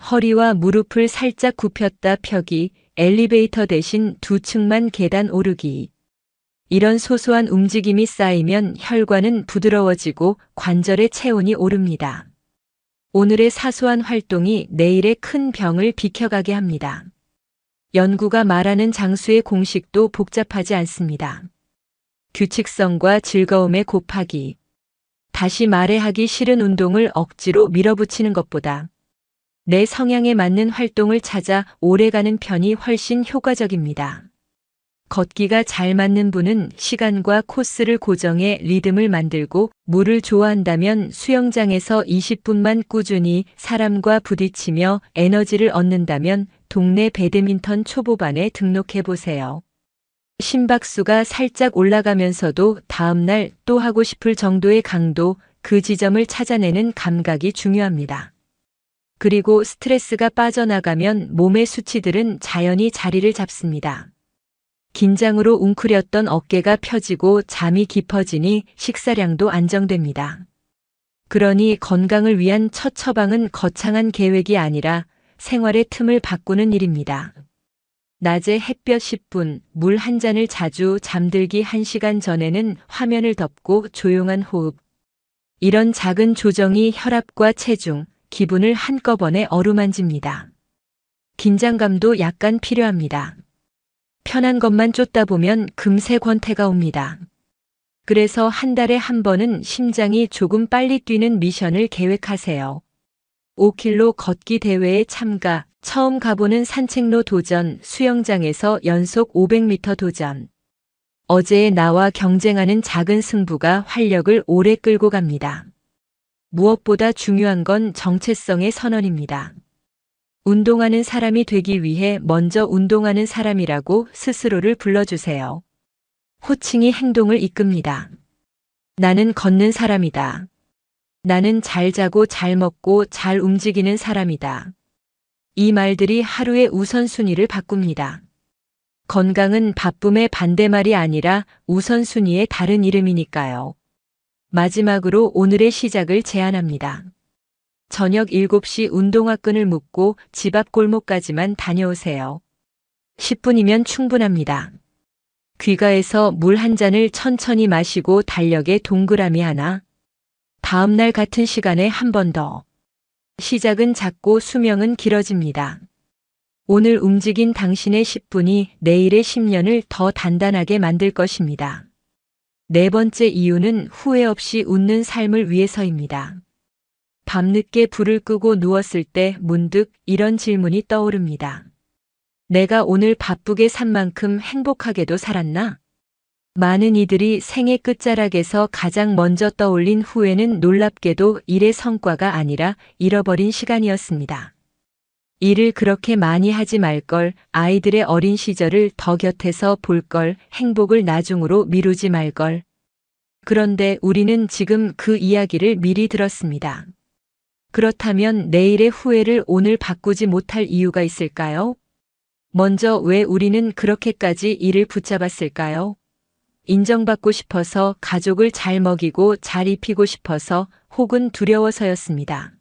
허리와 무릎을 살짝 굽혔다 펴기, 엘리베이터 대신 2층만 계단 오르기. 이런 소소한 움직임이 쌓이면 혈관은 부드러워지고 관절의 체온이 오릅니다. 오늘의 사소한 활동이 내일의 큰 병을 비켜가게 합니다. 연구가 말하는 장수의 공식도 복잡하지 않습니다. 규칙성과 즐거움의 곱하기. 다시 말해 하기 싫은 운동을 억지로 밀어붙이는 것보다 내 성향에 맞는 활동을 찾아 오래가는 편이 훨씬 효과적입니다. 걷기가 잘 맞는 분은 시간과 코스를 고정해 리듬을 만들고, 물을 좋아한다면 수영장에서 20분만 꾸준히 사람과 부딪히며 에너지를 얻는다면 동네 배드민턴 초보반에 등록해 보세요. 심박수가 살짝 올라가면서도 다음날 또 하고 싶을 정도의 강도, 그 지점을 찾아내는 감각이 중요합니다. 그리고 스트레스가 빠져나가면 몸의 수치들은 자연히 자리를 잡습니다. 긴장으로 웅크렸던 어깨가 펴지고 잠이 깊어지니 식사량도 안정됩니다. 그러니 건강을 위한 첫 처방은 거창한 계획이 아니라 생활의 틈을 바꾸는 일입니다. 낮에 햇볕 10분, 물 한 잔을 자주, 잠들기 1시간 전에는 화면을 덮고 조용한 호흡. 이런 작은 조정이 혈압과 체중, 기분을 한꺼번에 어루만집니다. 긴장감도 약간 필요합니다. 편한 것만 쫓다 보면 금세 권태가 옵니다. 그래서 한 달에 한 번은 심장이 조금 빨리 뛰는 미션을 계획하세요. 5km 걷기 대회에 참가, 처음 가보는 산책로 도전, 수영장에서 연속 500m 도전. 어제의 나와 경쟁하는 작은 승부가 활력을 오래 끌고 갑니다. 무엇보다 중요한 건 정체성의 선언입니다. 운동하는 사람이 되기 위해 먼저 운동하는 사람이라고 스스로를 불러주세요. 호칭이 행동을 이끕니다. 나는 걷는 사람이다. 나는 잘 자고 잘 먹고 잘 움직이는 사람이다. 이 말들이 하루의 우선순위를 바꿉니다. 건강은 바쁨의 반대말이 아니라 우선순위의 다른 이름이니까요. 마지막으로 오늘의 시작을 제안합니다. 저녁 7시 운동화 끈을 묶고 집 앞 골목까지만 다녀오세요. 10분이면 충분합니다. 귀가해서 물 한 잔을 천천히 마시고 달력에 동그라미 하나. 다음날 같은 시간에 한 번 더. 시작은 작고 수명은 길어집니다. 오늘 움직인 당신의 10분이 내일의 10년을 더 단단하게 만들 것입니다. 네 번째 이유는 후회 없이 웃는 삶을 위해서입니다. 밤늦게 불을 끄고 누웠을 때 문득 이런 질문이 떠오릅니다. 내가 오늘 바쁘게 산 만큼 행복하게도 살았나? 많은 이들이 생애 끝자락에서 가장 먼저 떠올린 후회는 놀랍게도 일의 성과가 아니라 잃어버린 시간이었습니다. 일을 그렇게 많이 하지 말걸, 아이들의 어린 시절을 더 곁에서 볼걸, 행복을 나중으로 미루지 말걸. 그런데 우리는 지금 그 이야기를 미리 들었습니다. 그렇다면 내일의 후회를 오늘 바꾸지 못할 이유가 있을까요? 먼저 왜 우리는 그렇게까지 일을 붙잡았을까요? 인정받고 싶어서, 가족을 잘 먹이고 잘 입히고 싶어서, 혹은 두려워서였습니다.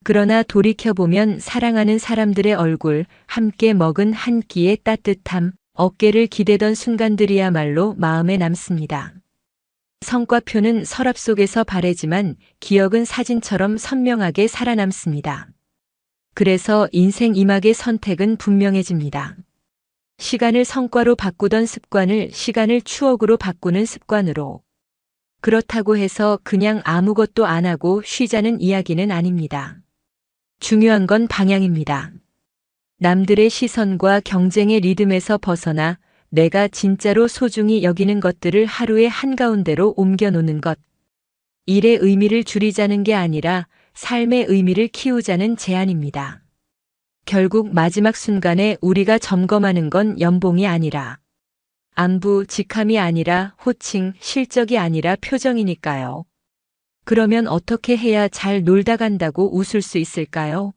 그러나 돌이켜보면 사랑하는 사람들의 얼굴, 함께 먹은 한 끼의 따뜻함, 어깨를 기대던 순간들이야말로 마음에 남습니다. 성과표는 서랍 속에서 바래지만 기억은 사진처럼 선명하게 살아남습니다. 그래서 인생 이막의 선택은 분명해집니다. 시간을 성과로 바꾸던 습관을 시간을 추억으로 바꾸는 습관으로. 그렇다고 해서 그냥 아무것도 안 하고 쉬자는 이야기는 아닙니다. 중요한 건 방향입니다. 남들의 시선과 경쟁의 리듬에서 벗어나 내가 진짜로 소중히 여기는 것들을 하루의 한가운데로 옮겨놓는 것. 일의 의미를 줄이자는 게 아니라 삶의 의미를 키우자는 제안입니다. 결국 마지막 순간에 우리가 점검하는 건 연봉이 아니라, 안부, 직함이 아니라 호칭, 실적이 아니라 표정이니까요. 그러면 어떻게 해야 잘 놀다 간다고 웃을 수 있을까요?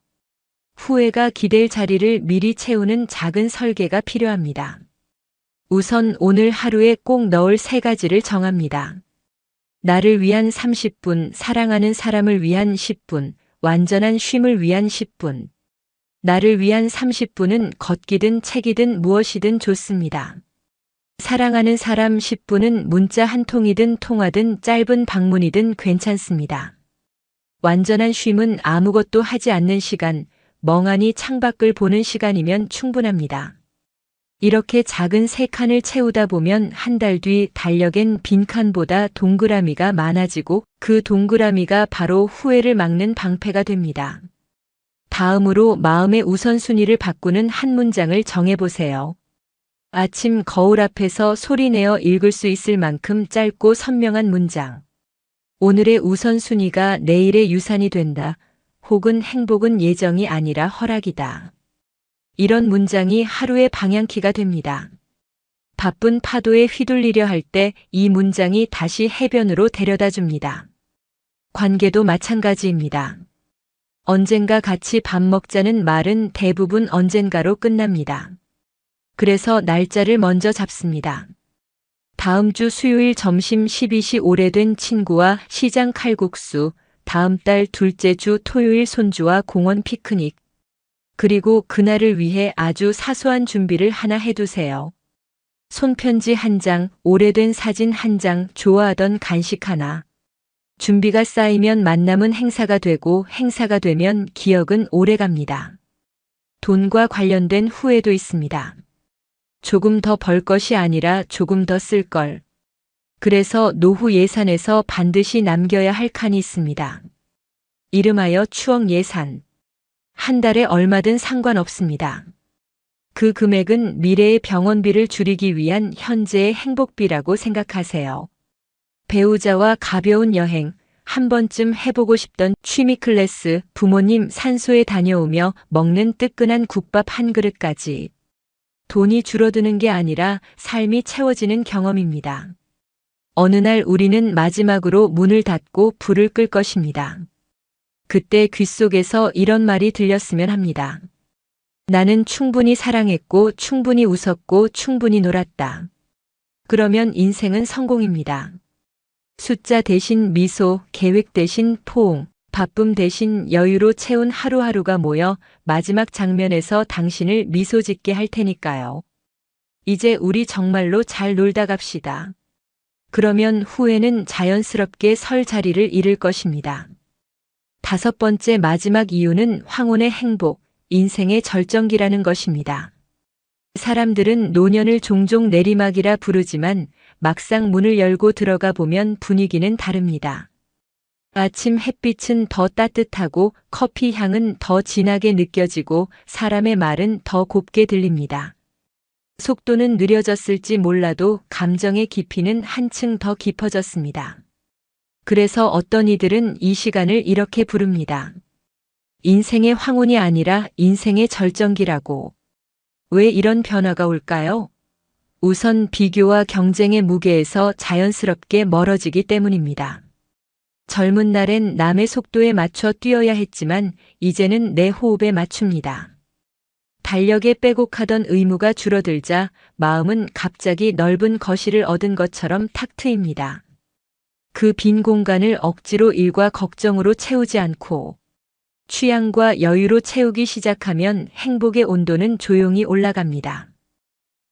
후회가 기댈 자리를 미리 채우는 작은 설계가 필요합니다. 우선 오늘 하루에 꼭 넣을 3가지를 정합니다. 나를 위한 30분, 사랑하는 사람을 위한 10분, 완전한 쉼을 위한 10분. 나를 위한 30분은 걷기든 책이든 무엇이든 좋습니다. 사랑하는 사람 10분은 문자 한 통이든 통화든 짧은 방문이든 괜찮습니다. 완전한 쉼은 아무것도 하지 않는 시간, 멍하니 창밖을 보는 시간이면 충분합니다. 이렇게 작은 3칸을 채우다 보면 한 달 뒤 달력엔 빈칸보다 동그라미가 많아지고 그 동그라미가 바로 후회를 막는 방패가 됩니다. 다음으로 마음의 우선순위를 바꾸는 한 문장을 정해보세요. 아침 거울 앞에서 소리내어 읽을 수 있을 만큼 짧고 선명한 문장. 오늘의 우선순위가 내일의 유산이 된다. 혹은 행복은 예정이 아니라 허락이다. 이런 문장이 하루의 방향키가 됩니다. 바쁜 파도에 휘둘리려 할 때 이 문장이 다시 해변으로 데려다 줍니다. 관계도 마찬가지입니다. 언젠가 같이 밥 먹자는 말은 대부분 언젠가로 끝납니다. 그래서 날짜를 먼저 잡습니다. 다음 주 수요일 점심 12시 오래된 친구와 시장 칼국수, 다음 달 둘째 주 토요일 손주와 공원 피크닉. 그리고 그날을 위해 아주 사소한 준비를 하나 해두세요. 손편지 한 장, 오래된 사진 한 장, 좋아하던 간식 하나. 준비가 쌓이면 만남은 행사가 되고 행사가 되면 기억은 오래갑니다. 돈과 관련된 후회도 있습니다. 조금 더 벌 것이 아니라 조금 더 쓸 걸. 그래서 노후 예산에서 반드시 남겨야 할 칸이 있습니다. 이름하여 추억 예산. 한 달에 얼마든 상관없습니다. 그 금액은 미래의 병원비를 줄이기 위한 현재의 행복비라고 생각하세요. 배우자와 가벼운 여행, 한 번쯤 해보고 싶던 취미 클래스, 부모님 산소에 다녀오며 먹는 뜨끈한 국밥 한 그릇까지. 돈이 줄어드는 게 아니라 삶이 채워지는 경험입니다. 어느 날 우리는 마지막으로 문을 닫고 불을 끌 것입니다. 그때 귓속에서 이런 말이 들렸으면 합니다. 나는 충분히 사랑했고 충분히 웃었고 충분히 놀았다. 그러면 인생은 성공입니다. 숫자 대신 미소, 계획 대신 포옹, 바쁨 대신 여유로 채운 하루하루가 모여 마지막 장면에서 당신을 미소 짓게 할 테니까요. 이제 우리 정말로 잘 놀다 갑시다. 그러면 후회는 자연스럽게 설 자리를 잃을 것입니다. 다섯 번째 마지막 이유는 황혼의 행복, 인생의 절정기라는 것입니다. 사람들은 노년을 종종 내리막이라 부르지만 막상 문을 열고 들어가 보면 분위기는 다릅니다. 아침 햇빛은 더 따뜻하고 커피 향은 더 진하게 느껴지고 사람의 말은 더 곱게 들립니다. 속도는 느려졌을지 몰라도 감정의 깊이는 한층 더 깊어졌습니다. 그래서 어떤 이들은 이 시간을 이렇게 부릅니다. 인생의 황혼이 아니라 인생의 절정기라고. 왜 이런 변화가 올까요? 우선 비교와 경쟁의 무게에서 자연스럽게 멀어지기 때문입니다. 젊은 날엔 남의 속도에 맞춰 뛰어야 했지만 이제는 내 호흡에 맞춥니다. 달력에 빼곡하던 의무가 줄어들자 마음은 갑자기 넓은 거실을 얻은 것처럼 탁 트입니다. 그 빈 공간을 억지로 일과 걱정으로 채우지 않고 취향과 여유로 채우기 시작하면 행복의 온도는 조용히 올라갑니다.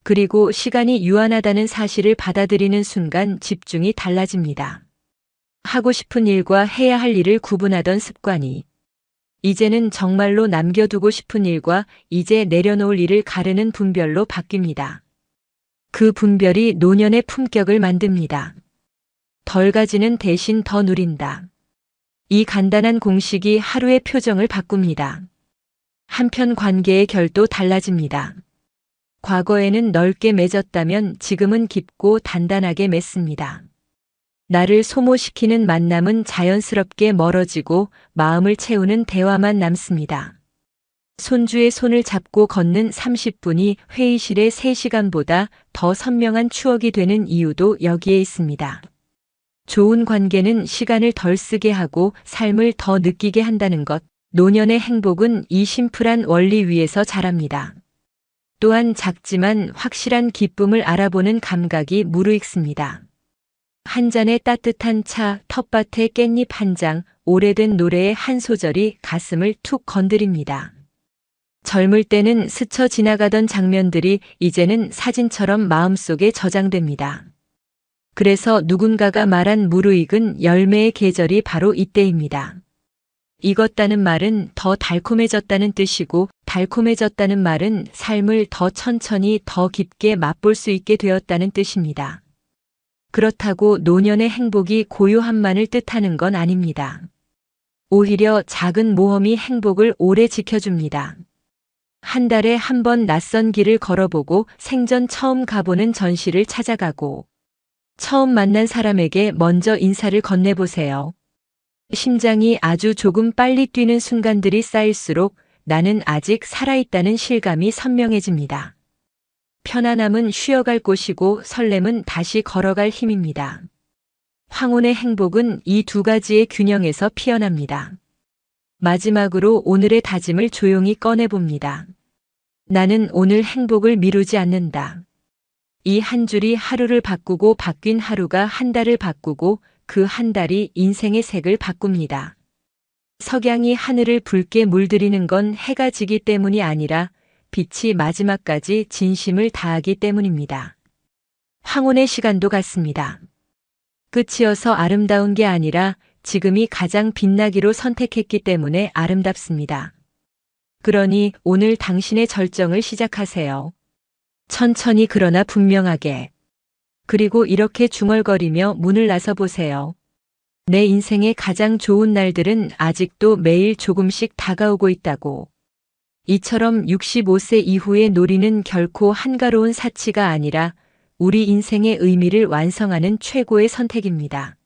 그리고 시간이 유한하다는 사실을 받아들이는 순간 집중이 달라집니다. 하고 싶은 일과 해야 할 일을 구분하던 습관이 이제는 정말로 남겨두고 싶은 일과 이제 내려놓을 일을 가르는 분별로 바뀝니다. 그 분별이 노년의 품격을 만듭니다. 덜 가지는 대신 더 누린다. 이 간단한 공식이 하루의 표정을 바꿉니다. 한편 관계의 결도 달라집니다. 과거에는 넓게 맺었다면 지금은 깊고 단단하게 맺습니다. 나를 소모시키는 만남은 자연스럽게 멀어지고 마음을 채우는 대화만 남습니다. 손주의 손을 잡고 걷는 30분이 회의실의 3시간보다 더 선명한 추억이 되는 이유도 여기에 있습니다. 좋은 관계는 시간을 덜 쓰게 하고 삶을 더 느끼게 한다는 것. 노년의 행복은 이 심플한 원리 위에서 자랍니다. 또한 작지만 확실한 기쁨을 알아보는 감각이 무르익습니다. 한 잔의 따뜻한 차, 텃밭의 깻잎 한 장, 오래된 노래의 한 소절이 가슴을 툭 건드립니다. 젊을 때는 스쳐 지나가던 장면들이 이제는 사진처럼 마음속에 저장됩니다. 그래서 누군가가 말한 무르익은 열매의 계절이 바로 이때입니다. 익었다는 말은 더 달콤해졌다는 뜻이고 달콤해졌다는 말은 삶을 더 천천히 더 깊게 맛볼 수 있게 되었다는 뜻입니다. 그렇다고 노년의 행복이 고요함만을 뜻하는 건 아닙니다. 오히려 작은 모험이 행복을 오래 지켜줍니다. 한 달에 한 번 낯선 길을 걸어보고 생전 처음 가보는 전시를 찾아가고 처음 만난 사람에게 먼저 인사를 건네보세요. 심장이 아주 조금 빨리 뛰는 순간들이 쌓일수록 나는 아직 살아있다는 실감이 선명해집니다. 편안함은 쉬어갈 곳이고 설렘은 다시 걸어갈 힘입니다. 황혼의 행복은 이 두 가지의 균형에서 피어납니다. 마지막으로 오늘의 다짐을 조용히 꺼내봅니다. 나는 오늘 행복을 미루지 않는다. 이 한 줄이 하루를 바꾸고 바뀐 하루가 한 달을 바꾸고 그 한 달이 인생의 색을 바꿉니다. 석양이 하늘을 붉게 물들이는 건 해가 지기 때문이 아니라 빛이 마지막까지 진심을 다하기 때문입니다. 황혼의 시간도 같습니다. 끝이어서 아름다운 게 아니라 지금이 가장 빛나기로 선택했기 때문에 아름답습니다. 그러니 오늘 당신의 절정을 시작하세요. 천천히 그러나 분명하게. 그리고 이렇게 중얼거리며 문을 나서보세요. 내 인생의 가장 좋은 날들은 아직도 매일 조금씩 다가오고 있다고. 이처럼 65세 이후의 놀이는 결코 한가로운 사치가 아니라 우리 인생의 의미를 완성하는 최고의 선택입니다.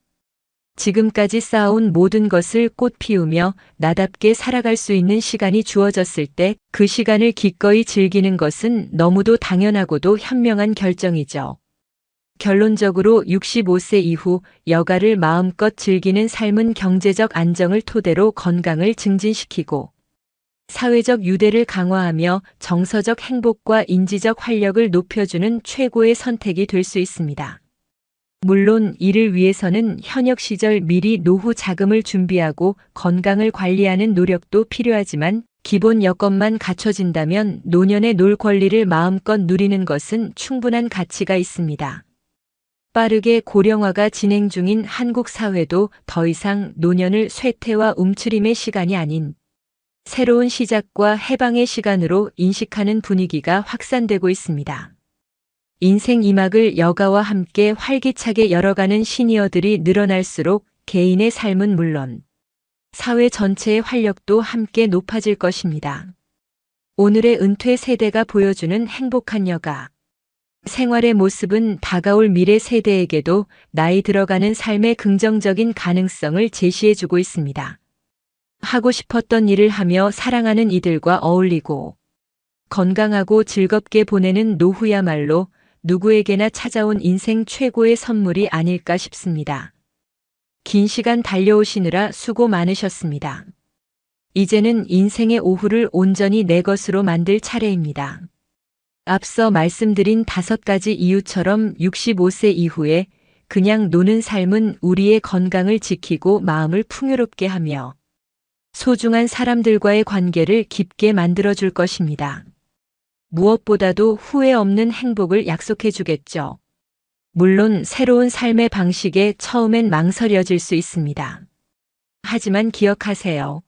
지금까지 쌓아온 모든 것을 꽃 피우며 나답게 살아갈 수 있는 시간이 주어졌을 때 그 시간을 기꺼이 즐기는 것은 너무도 당연하고도 현명한 결정이죠. 결론적으로 65세 이후 여가를 마음껏 즐기는 삶은 경제적 안정을 토대로 건강을 증진시키고 사회적 유대를 강화하며 정서적 행복과 인지적 활력을 높여주는 최고의 선택이 될 수 있습니다. 물론 이를 위해서는 현역 시절 미리 노후 자금을 준비하고 건강을 관리하는 노력도 필요하지만 기본 여건만 갖춰진다면 노년의 놀 권리를 마음껏 누리는 것은 충분한 가치가 있습니다. 빠르게 고령화가 진행 중인 한국 사회도 더 이상 노년을 쇠퇴와 움츠림의 시간이 아닌 새로운 시작과 해방의 시간으로 인식하는 분위기가 확산되고 있습니다. 인생 2막을 여가와 함께 활기차게 열어가는 시니어들이 늘어날수록 개인의 삶은 물론 사회 전체의 활력도 함께 높아질 것입니다. 오늘의 은퇴 세대가 보여주는 행복한 여가. 생활의 모습은 다가올 미래 세대에게도 나이 들어가는 삶의 긍정적인 가능성을 제시해주고 있습니다. 하고 싶었던 일을 하며 사랑하는 이들과 어울리고 건강하고 즐겁게 보내는 노후야말로 누구에게나 찾아온 인생 최고의 선물이 아닐까 싶습니다. 긴 시간 달려오시느라 수고 많으셨습니다. 이제는 인생의 오후를 온전히 내 것으로 만들 차례입니다. 앞서 말씀드린 5가지 이유처럼 65세 이후에 그냥 노는 삶은 우리의 건강을 지키고 마음을 풍요롭게 하며 소중한 사람들과의 관계를 깊게 만들어줄 것입니다. 무엇보다도 후회 없는 행복을 약속해 주겠죠. 물론 새로운 삶의 방식에 처음엔 망설여질 수 있습니다. 하지만 기억하세요.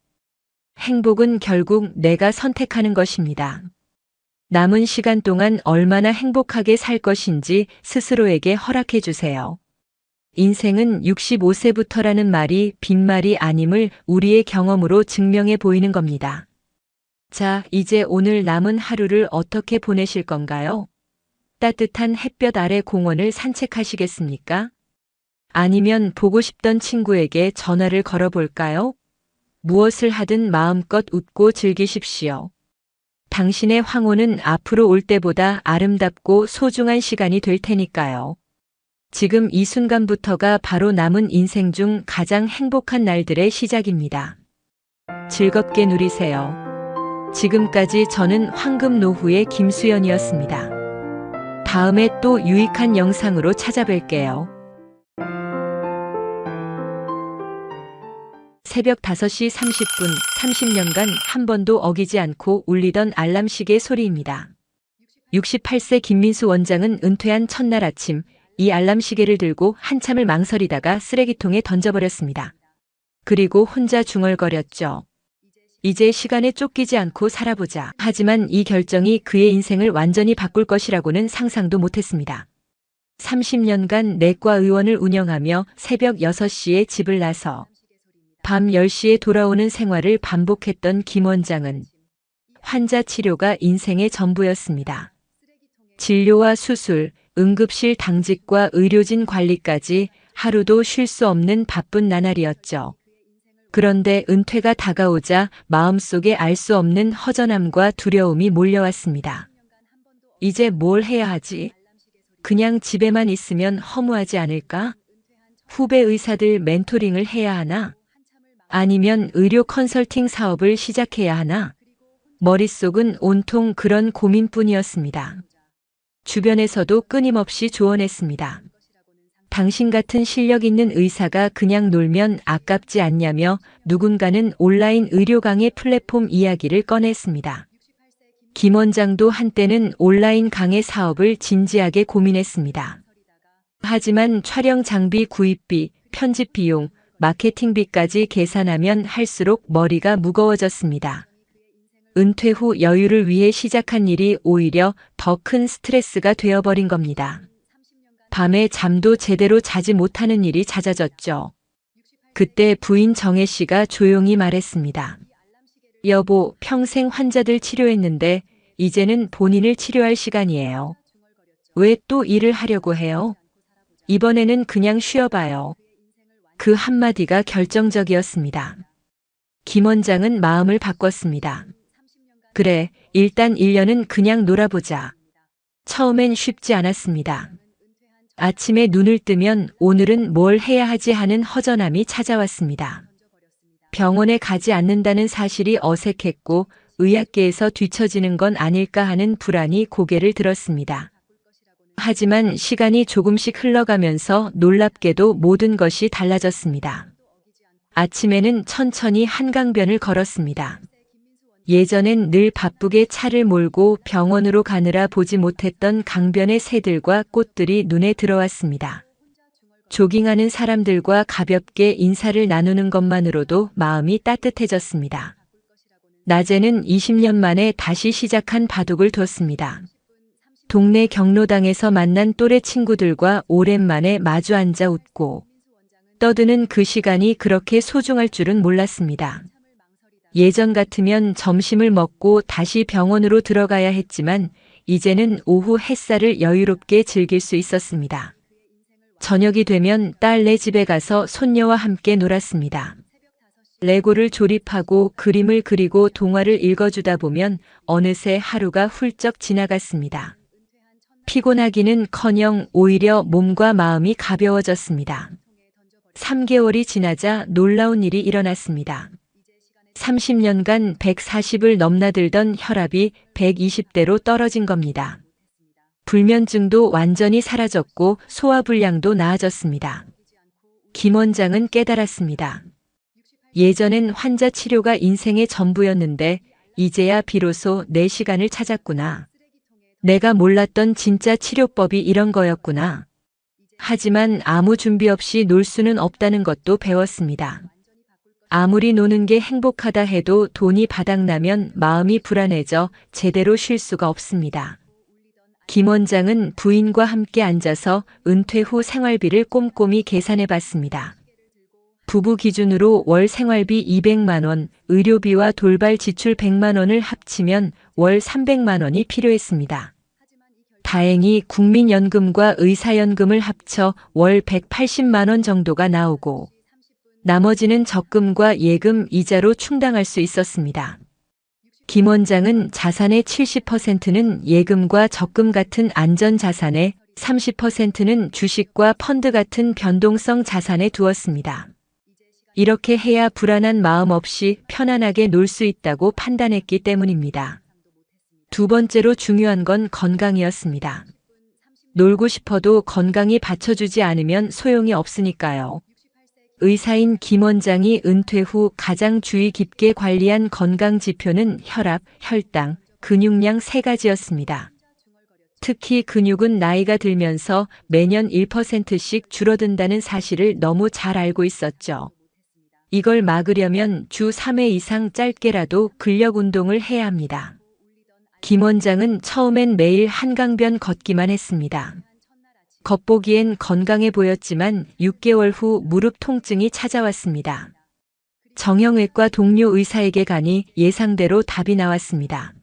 행복은 결국 내가 선택하는 것입니다. 남은 시간 동안 얼마나 행복하게 살 것인지 스스로에게 허락해 주세요. 인생은 65세부터라는 말이 빈말이 아님을 우리의 경험으로 증명해 보이는 겁니다. 자, 이제 오늘 남은 하루를 어떻게 보내실 건가요? 따뜻한 햇볕 아래 공원을 산책하시겠습니까? 아니면 보고 싶던 친구에게 전화를 걸어볼까요? 무엇을 하든 마음껏 웃고 즐기십시오. 당신의 황혼은 앞으로 올 때보다 아름답고 소중한 시간이 될 테니까요. 지금 이 순간부터가 바로 남은 인생 중 가장 행복한 날들의 시작입니다. 즐겁게 누리세요. 지금까지 저는 황금 노후의 김수연이었습니다. 다음에 또 유익한 영상으로 찾아뵐게요. 새벽 5시 30분, 30년간 한 번도 어기지 않고 울리던 알람시계 소리입니다. 68세 김민수 원장은 은퇴한 첫날 아침 이 알람시계를 들고 한참을 망설이다가 쓰레기통에 던져버렸습니다. 그리고 혼자 중얼거렸죠. 이제 시간에 쫓기지 않고 살아보자. 하지만 이 결정이 그의 인생을 완전히 바꿀 것이라고는 상상도 못했습니다. 30년간 내과 의원을 운영하며 새벽 6시에 집을 나서 밤 10시에 돌아오는 생활을 반복했던 김 원장은 환자 치료가 인생의 전부였습니다. 진료와 수술, 응급실 당직과 의료진 관리까지 하루도 쉴 수 없는 바쁜 나날이었죠. 그런데 은퇴가 다가오자 마음속에 알 수 없는 허전함과 두려움이 몰려왔습니다. 이제 뭘 해야 하지? 그냥 집에만 있으면 허무하지 않을까? 후배 의사들 멘토링을 해야 하나? 아니면 의료 컨설팅 사업을 시작해야 하나? 머릿속은 온통 그런 고민뿐이었습니다. 주변에서도 끊임없이 조언했습니다. 당신 같은 실력 있는 의사가 그냥 놀면 아깝지 않냐며 누군가는 온라인 의료 강의 플랫폼 이야기를 꺼냈습니다. 김 원장도 한때는 온라인 강의 사업을 진지하게 고민했습니다. 하지만 촬영 장비 구입비, 편집 비용, 마케팅비까지 계산하면 할수록 머리가 무거워졌습니다. 은퇴 후 여유를 위해 시작한 일이 오히려 더 큰 스트레스가 되어버린 겁니다. 밤에 잠도 제대로 자지 못하는 일이 잦아졌죠. 그때 부인 정혜 씨가 조용히 말했습니다. 여보, 평생 환자들 치료했는데 이제는 본인을 치료할 시간이에요. 왜 또 일을 하려고 해요? 이번에는 그냥 쉬어봐요. 그 한마디가 결정적이었습니다. 김 원장은 마음을 바꿨습니다. 그래, 일단 1년은 그냥 놀아보자. 처음엔 쉽지 않았습니다. 아침에 눈을 뜨면 오늘은 뭘 해야 하지 하는 허전함이 찾아왔습니다. 병원에 가지 않는다는 사실이 어색했고 의학계에서 뒤처지는 건 아닐까 하는 불안이 고개를 들었습니다. 하지만 시간이 조금씩 흘러가면서 놀랍게도 모든 것이 달라졌습니다. 아침에는 천천히 한강변을 걸었습니다. 예전엔 늘 바쁘게 차를 몰고 병원으로 가느라 보지 못했던 강변의 새들과 꽃들이 눈에 들어왔습니다. 조깅하는 사람들과 가볍게 인사를 나누는 것만으로도 마음이 따뜻해졌습니다. 낮에는 20년 만에 다시 시작한 바둑을 뒀습니다. 동네 경로당에서 만난 또래 친구들과 오랜만에 마주 앉아 웃고 떠드는 그 시간이 그렇게 소중할 줄은 몰랐습니다. 예전 같으면 점심을 먹고 다시 병원으로 들어가야 했지만 이제는 오후 햇살을 여유롭게 즐길 수 있었습니다. 저녁이 되면 딸네 집에 가서 손녀와 함께 놀았습니다. 레고를 조립하고 그림을 그리고 동화를 읽어주다 보면 어느새 하루가 훌쩍 지나갔습니다. 피곤하기는커녕 오히려 몸과 마음이 가벼워졌습니다. 3개월이 지나자 놀라운 일이 일어났습니다. 30년간 140을 넘나들던 혈압이 120대로 떨어진 겁니다. 불면증도 완전히 사라졌고 소화불량도 나아졌습니다. 김 원장은 깨달았습니다. 예전엔 환자 치료가 인생의 전부였는데 이제야 비로소 내 시간을 찾았구나. 내가 몰랐던 진짜 치료법이 이런 거였구나. 하지만 아무 준비 없이 놀 수는 없다는 것도 배웠습니다. 아무리 노는 게 행복하다 해도 돈이 바닥나면 마음이 불안해져 제대로 쉴 수가 없습니다. 김 원장은 부인과 함께 앉아서 은퇴 후 생활비를 꼼꼼히 계산해 봤습니다. 부부 기준으로 월 생활비 200만 원, 의료비와 돌발 지출 100만 원을 합치면 월 300만 원이 필요했습니다. 다행히 국민연금과 의사연금을 합쳐 월 180만 원 정도가 나오고 나머지는 적금과 예금, 이자로 충당할 수 있었습니다. 김 원장은 자산의 70%는 예금과 적금 같은 안전자산에 30%는 주식과 펀드 같은 변동성 자산에 두었습니다. 이렇게 해야 불안한 마음 없이 편안하게 놀 수 있다고 판단했기 때문입니다. 두 번째로 중요한 건 건강이었습니다. 놀고 싶어도 건강이 받쳐주지 않으면 소용이 없으니까요. 의사인 김 원장이 은퇴 후 가장 주의 깊게 관리한 건강 지표는 혈압, 혈당, 근육량 3가지였습니다. 특히 근육은 나이가 들면서 매년 1%씩 줄어든다는 사실을 너무 잘 알고 있었죠. 이걸 막으려면 주 3회 이상 짧게라도 근력 운동을 해야 합니다. 김 원장은 처음엔 매일 한강변 걷기만 했습니다. 겉보기엔 건강해 보였지만 6개월 후 무릎 통증이 찾아왔습니다. 정형외과 동료 의사에게 가니 예상대로 답이 나왔습니다.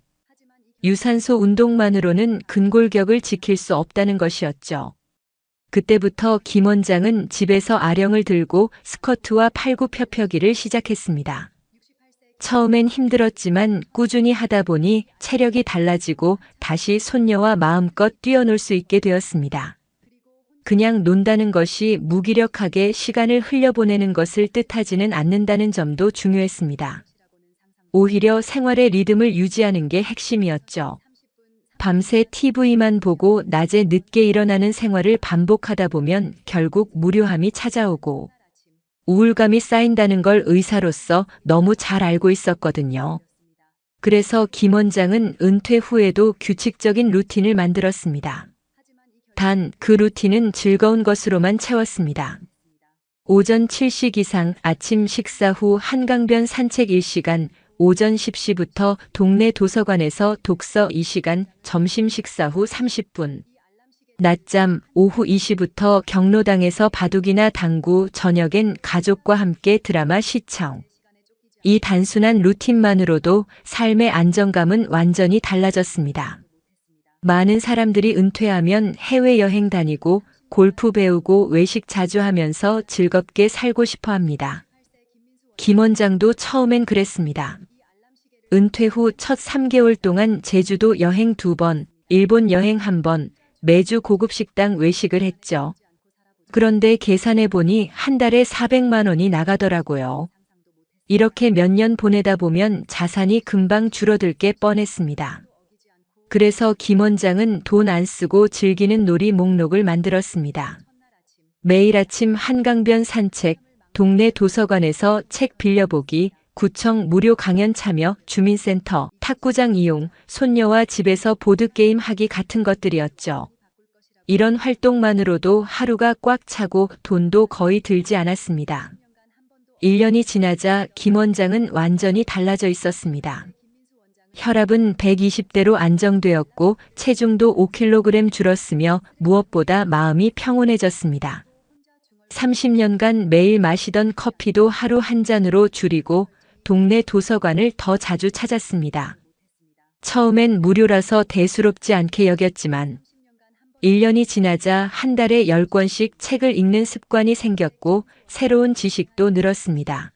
유산소 운동만으로는 근골격을 지킬 수 없다는 것이었죠. 그때부터 김 원장은 집에서 아령을 들고 스쿼트와 팔굽혀펴기를 시작했습니다. 처음엔 힘들었지만 꾸준히 하다 보니 체력이 달라지고 다시 손녀와 마음껏 뛰어놀 수 있게 되었습니다. 그냥 논다는 것이 무기력하게 시간을 흘려보내는 것을 뜻하지는 않는다는 점도 중요했습니다. 오히려 생활의 리듬을 유지하는 게 핵심이었죠. 밤새 TV만 보고 낮에 늦게 일어나는 생활을 반복하다 보면 결국 무료함이 찾아오고 우울감이 쌓인다는 걸 의사로서 너무 잘 알고 있었거든요. 그래서 김 원장은 은퇴 후에도 규칙적인 루틴을 만들었습니다. 단 그 루틴은 즐거운 것으로만 채웠습니다. 오전 7시 이상 아침 식사 후 한강변 산책 1시간, 오전 10시부터 동네 도서관에서 독서 2시간, 점심 식사 후 30분. 낮잠 오후 2시부터 경로당에서 바둑이나 당구, 저녁엔 가족과 함께 드라마 시청. 이 단순한 루틴만으로도 삶의 안정감은 완전히 달라졌습니다. 많은 사람들이 은퇴하면 해외여행 다니고 골프 배우고 외식 자주 하면서 즐겁게 살고 싶어 합니다. 김 원장도 처음엔 그랬습니다. 은퇴 후 첫 3개월 동안 제주도 여행 2번, 일본 여행 1번, 매주 고급 식당 외식을 했죠. 그런데 계산해 보니 한 달에 400만 원이 나가더라고요. 이렇게 몇 년 보내다 보면 자산이 금방 줄어들 게 뻔했습니다. 그래서 김 원장은 돈 안 쓰고 즐기는 놀이 목록을 만들었습니다. 매일 아침 한강변 산책, 동네 도서관에서 책 빌려보기, 구청 무료 강연 참여, 주민센터, 탁구장 이용, 손녀와 집에서 보드게임 하기 같은 것들이었죠. 이런 활동만으로도 하루가 꽉 차고 돈도 거의 들지 않았습니다. 1년이 지나자 김 원장은 완전히 달라져 있었습니다. 혈압은 120대로 안정되었고 체중도 5kg 줄었으며 무엇보다 마음이 평온해졌습니다. 30년간 매일 마시던 커피도 하루 한 잔으로 줄이고 동네 도서관을 더 자주 찾았습니다. 처음엔 무료라서 대수롭지 않게 여겼지만 1년이 지나자 한 달에 10권씩 책을 읽는 습관이 생겼고 새로운 지식도 늘었습니다.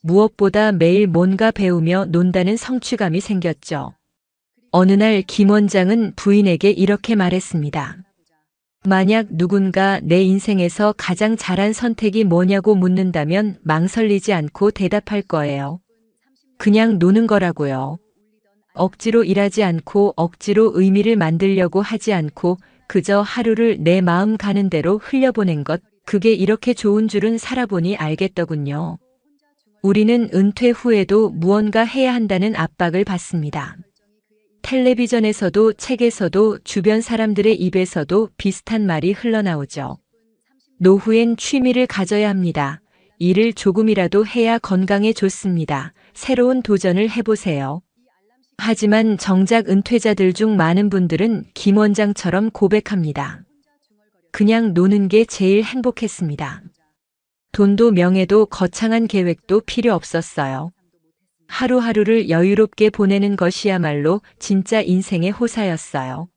무엇보다 매일 뭔가 배우며 논다는 성취감이 생겼죠. 어느 날 김 원장은 부인에게 이렇게 말했습니다. 만약 누군가 내 인생에서 가장 잘한 선택이 뭐냐고 묻는다면 망설이지 않고 대답할 거예요. 그냥 노는 거라고요. 억지로 일하지 않고 억지로 의미를 만들려고 하지 않고 그저 하루를 내 마음 가는 대로 흘려보낸 것, 그게 이렇게 좋은 줄은 살아보니 알겠더군요. 우리는 은퇴 후에도 무언가 해야 한다는 압박을 받습니다. 텔레비전에서도 책에서도 주변 사람들의 입에서도 비슷한 말이 흘러나오죠. 노후엔 취미를 가져야 합니다. 일을 조금이라도 해야 건강에 좋습니다. 새로운 도전을 해보세요. 하지만 정작 은퇴자들 중 많은 분들은 김 원장처럼 고백합니다. 그냥 노는 게 제일 행복했습니다. 돈도 명예도 거창한 계획도 필요 없었어요. 하루하루를 여유롭게 보내는 것이야말로 진짜 인생의 호사였어요.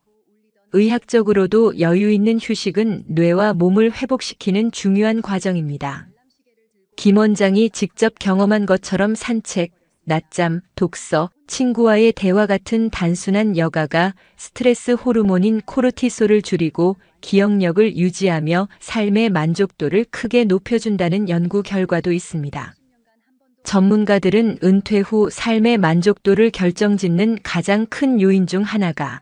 의학적으로도 여유 있는 휴식은 뇌와 몸을 회복시키는 중요한 과정입니다. 김 원장이 직접 경험한 것처럼 산책, 낮잠, 독서, 친구와의 대화 같은 단순한 여가가 스트레스 호르몬인 코르티솔을 줄이고 기억력을 유지하며 삶의 만족도를 크게 높여준다는 연구 결과도 있습니다. 전문가들은 은퇴 후 삶의 만족도를 결정짓는 가장 큰 요인 중 하나가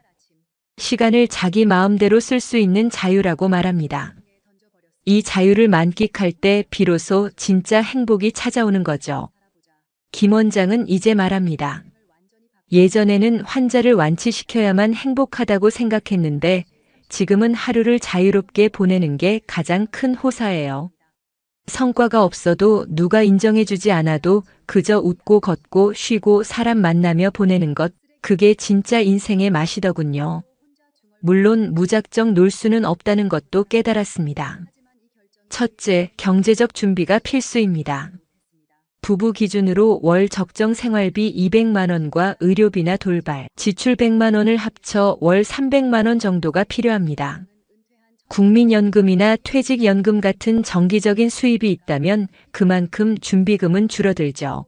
시간을 자기 마음대로 쓸 수 있는 자유라고 말합니다. 이 자유를 만끽할 때 비로소 진짜 행복이 찾아오는 거죠. 김 원장은 이제 말합니다. 예전에는 환자를 완치시켜야만 행복하다고 생각했는데 지금은 하루를 자유롭게 보내는 게 가장 큰 호사예요. 성과가 없어도 누가 인정해주지 않아도 그저 웃고 걷고 쉬고 사람 만나며 보내는 것, 그게 진짜 인생의 맛이더군요. 물론 무작정 놀 수는 없다는 것도 깨달았습니다. 첫째, 경제적 준비가 필수입니다. 부부 기준으로 월 적정 생활비 200만 원과 의료비나 돌발, 지출 100만 원을 합쳐 월 300만 원 정도가 필요합니다. 국민연금이나 퇴직연금 같은 정기적인 수입이 있다면 그만큼 준비금은 줄어들죠.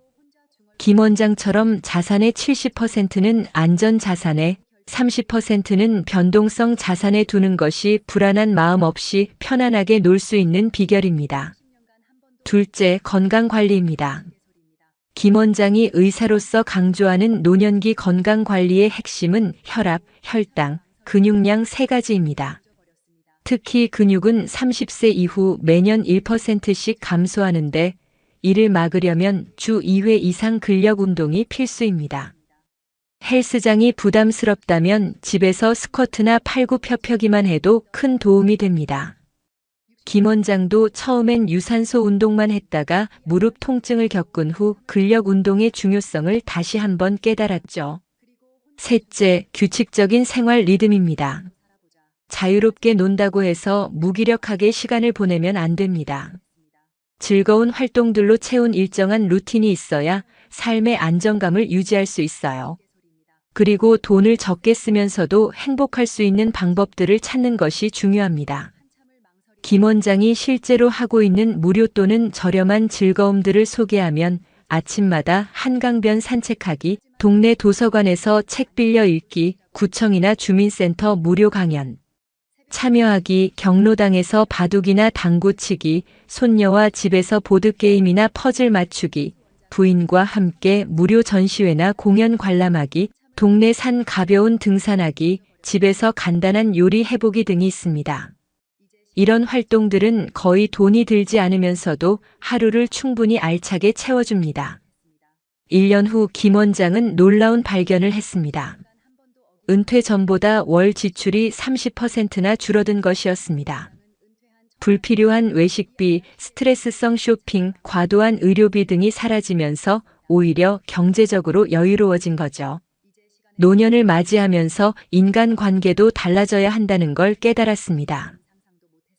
김 원장처럼 자산의 70%는 안전자산에 30%는 변동성 자산에 두는 것이 불안한 마음 없이 편안하게 놀 수 있는 비결입니다. 둘째, 건강관리입니다. 김 원장이 의사로서 강조하는 노년기 건강관리의 핵심은 혈압, 혈당, 근육량 세 가지입니다. 특히 근육은 30세 이후 매년 1%씩 감소하는데 이를 막으려면 주 2회 이상 근력 운동이 필수입니다. 헬스장이 부담스럽다면 집에서 스쿼트나 팔굽혀펴기만 해도 큰 도움이 됩니다. 김 원장도 처음엔 유산소 운동만 했다가 무릎 통증을 겪은 후 근력 운동의 중요성을 다시 한번 깨달았죠. 셋째, 규칙적인 생활 리듬입니다. 자유롭게 논다고 해서 무기력하게 시간을 보내면 안 됩니다. 즐거운 활동들로 채운 일정한 루틴이 있어야 삶의 안정감을 유지할 수 있어요. 그리고 돈을 적게 쓰면서도 행복할 수 있는 방법들을 찾는 것이 중요합니다. 김 원장이 실제로 하고 있는 무료 또는 저렴한 즐거움들을 소개하면 아침마다 한강변 산책하기, 동네 도서관에서 책 빌려 읽기, 구청이나 주민센터 무료 강연 참여하기, 경로당에서 바둑이나 당구 치기, 손녀와 집에서 보드게임이나 퍼즐 맞추기, 부인과 함께 무료 전시회나 공연 관람하기, 동네 산 가벼운 등산하기, 집에서 간단한 요리 해보기 등이 있습니다. 이런 활동들은 거의 돈이 들지 않으면서도 하루를 충분히 알차게 채워줍니다. 1년 후 김 원장은 놀라운 발견을 했습니다. 은퇴 전보다 월 지출이 30%나 줄어든 것이었습니다. 불필요한 외식비, 스트레스성 쇼핑, 과도한 의료비 등이 사라지면서 오히려 경제적으로 여유로워진 거죠. 노년을 맞이하면서 인간관계도 달라져야 한다는 걸 깨달았습니다.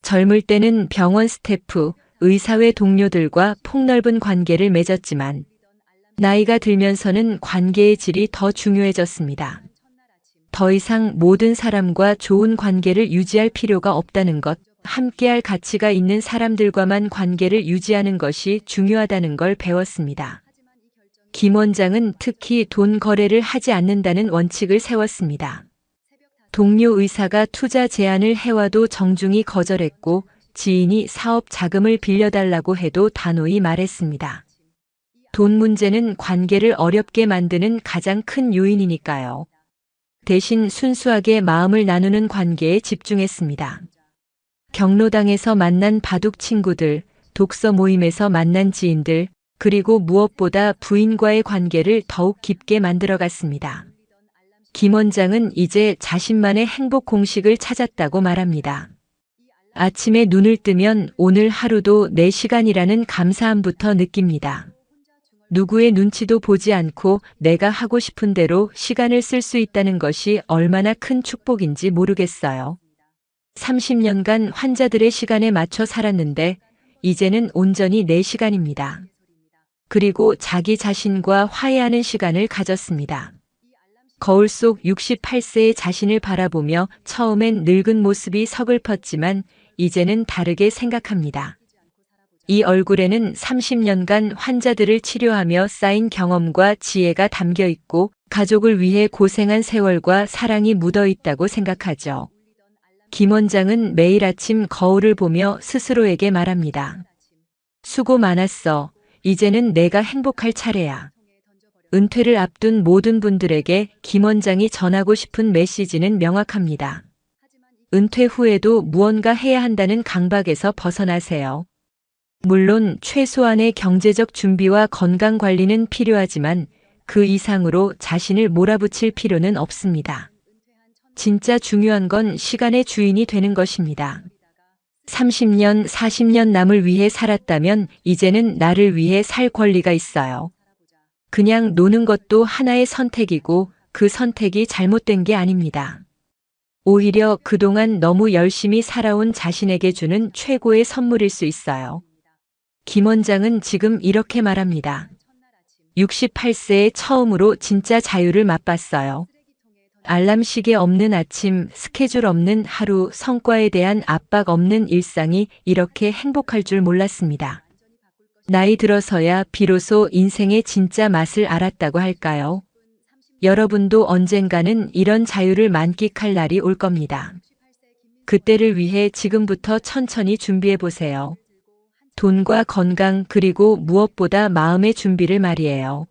젊을 때는 병원 스태프, 의사회 동료들과 폭넓은 관계를 맺었지만 나이가 들면서는 관계의 질이 더 중요해졌습니다. 더 이상 모든 사람과 좋은 관계를 유지할 필요가 없다는 것, 함께할 가치가 있는 사람들과만 관계를 유지하는 것이 중요하다는 걸 배웠습니다. 김 원장은 특히 돈 거래를 하지 않는다는 원칙을 세웠습니다. 동료 의사가 투자 제안을 해와도 정중히 거절했고 지인이 사업 자금을 빌려달라고 해도 단호히 말했습니다. 돈 문제는 관계를 어렵게 만드는 가장 큰 요인이니까요. 대신 순수하게 마음을 나누는 관계에 집중했습니다. 경로당에서 만난 바둑 친구들, 독서 모임에서 만난 지인들, 그리고 무엇보다 부인과의 관계를 더욱 깊게 만들어갔습니다. 김 원장은 이제 자신만의 행복 공식을 찾았다고 말합니다. 아침에 눈을 뜨면 오늘 하루도 내 시간이라는 감사함부터 느낍니다. 누구의 눈치도 보지 않고 내가 하고 싶은 대로 시간을 쓸 수 있다는 것이 얼마나 큰 축복인지 모르겠어요. 30년간 환자들의 시간에 맞춰 살았는데 이제는 온전히 내 시간입니다. 그리고 자기 자신과 화해하는 시간을 가졌습니다. 거울 속 68세의 자신을 바라보며 처음엔 늙은 모습이 서글펐지만 이제는 다르게 생각합니다. 이 얼굴에는 30년간 환자들을 치료하며 쌓인 경험과 지혜가 담겨 있고 가족을 위해 고생한 세월과 사랑이 묻어 있다고 생각하죠. 김 원장은 매일 아침 거울을 보며 스스로에게 말합니다. 수고 많았어. 이제는 내가 행복할 차례야. 은퇴를 앞둔 모든 분들에게 김 원장이 전하고 싶은 메시지는 명확합니다. 은퇴 후에도 무언가 해야 한다는 강박에서 벗어나세요. 물론 최소한의 경제적 준비와 건강 관리는 필요하지만 그 이상으로 자신을 몰아붙일 필요는 없습니다. 진짜 중요한 건 시간의 주인이 되는 것입니다. 30년, 40년 남을 위해 살았다면 이제는 나를 위해 살 권리가 있어요. 그냥 노는 것도 하나의 선택이고 그 선택이 잘못된 게 아닙니다. 오히려 그동안 너무 열심히 살아온 자신에게 주는 최고의 선물일 수 있어요. 김 원장은 지금 이렇게 말합니다. 68세에 처음으로 진짜 자유를 맛봤어요. 알람 시계 없는 아침, 스케줄 없는 하루, 성과에 대한 압박 없는 일상이 이렇게 행복할 줄 몰랐습니다. 나이 들어서야 비로소 인생의 진짜 맛을 알았다고 할까요? 여러분도 언젠가는 이런 자유를 만끽할 날이 올 겁니다. 그때를 위해 지금부터 천천히 준비해 보세요. 돈과 건강 그리고 무엇보다 마음의 준비를 말이에요.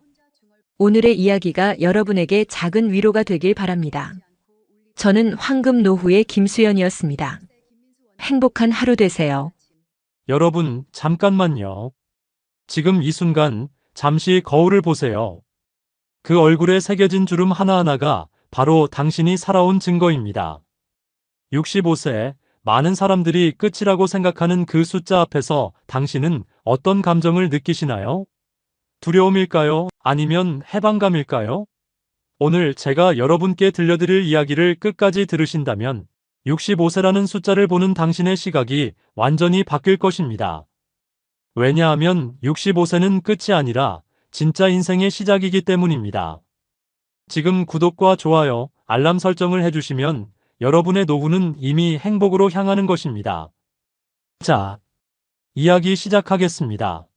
오늘의 이야기가 여러분에게 작은 위로가 되길 바랍니다. 저는 황금 노후의 김수연이었습니다. 행복한 하루 되세요. 여러분, 잠깐만요. 지금 이 순간 잠시 거울을 보세요. 그 얼굴에 새겨진 주름 하나하나가 바로 당신이 살아온 증거입니다. 65세, 많은 사람들이 끝이라고 생각하는 그 숫자 앞에서 당신은 어떤 감정을 느끼시나요? 두려움일까요? 아니면 해방감일까요? 오늘 제가 여러분께 들려드릴 이야기를 끝까지 들으신다면 65세라는 숫자를 보는 당신의 시각이 완전히 바뀔 것입니다. 왜냐하면 65세는 끝이 아니라 진짜 인생의 시작이기 때문입니다. 지금 구독과 좋아요, 알람 설정을 해주시면 여러분의 노후는 이미 행복으로 향하는 것입니다. 자, 이야기 시작하겠습니다.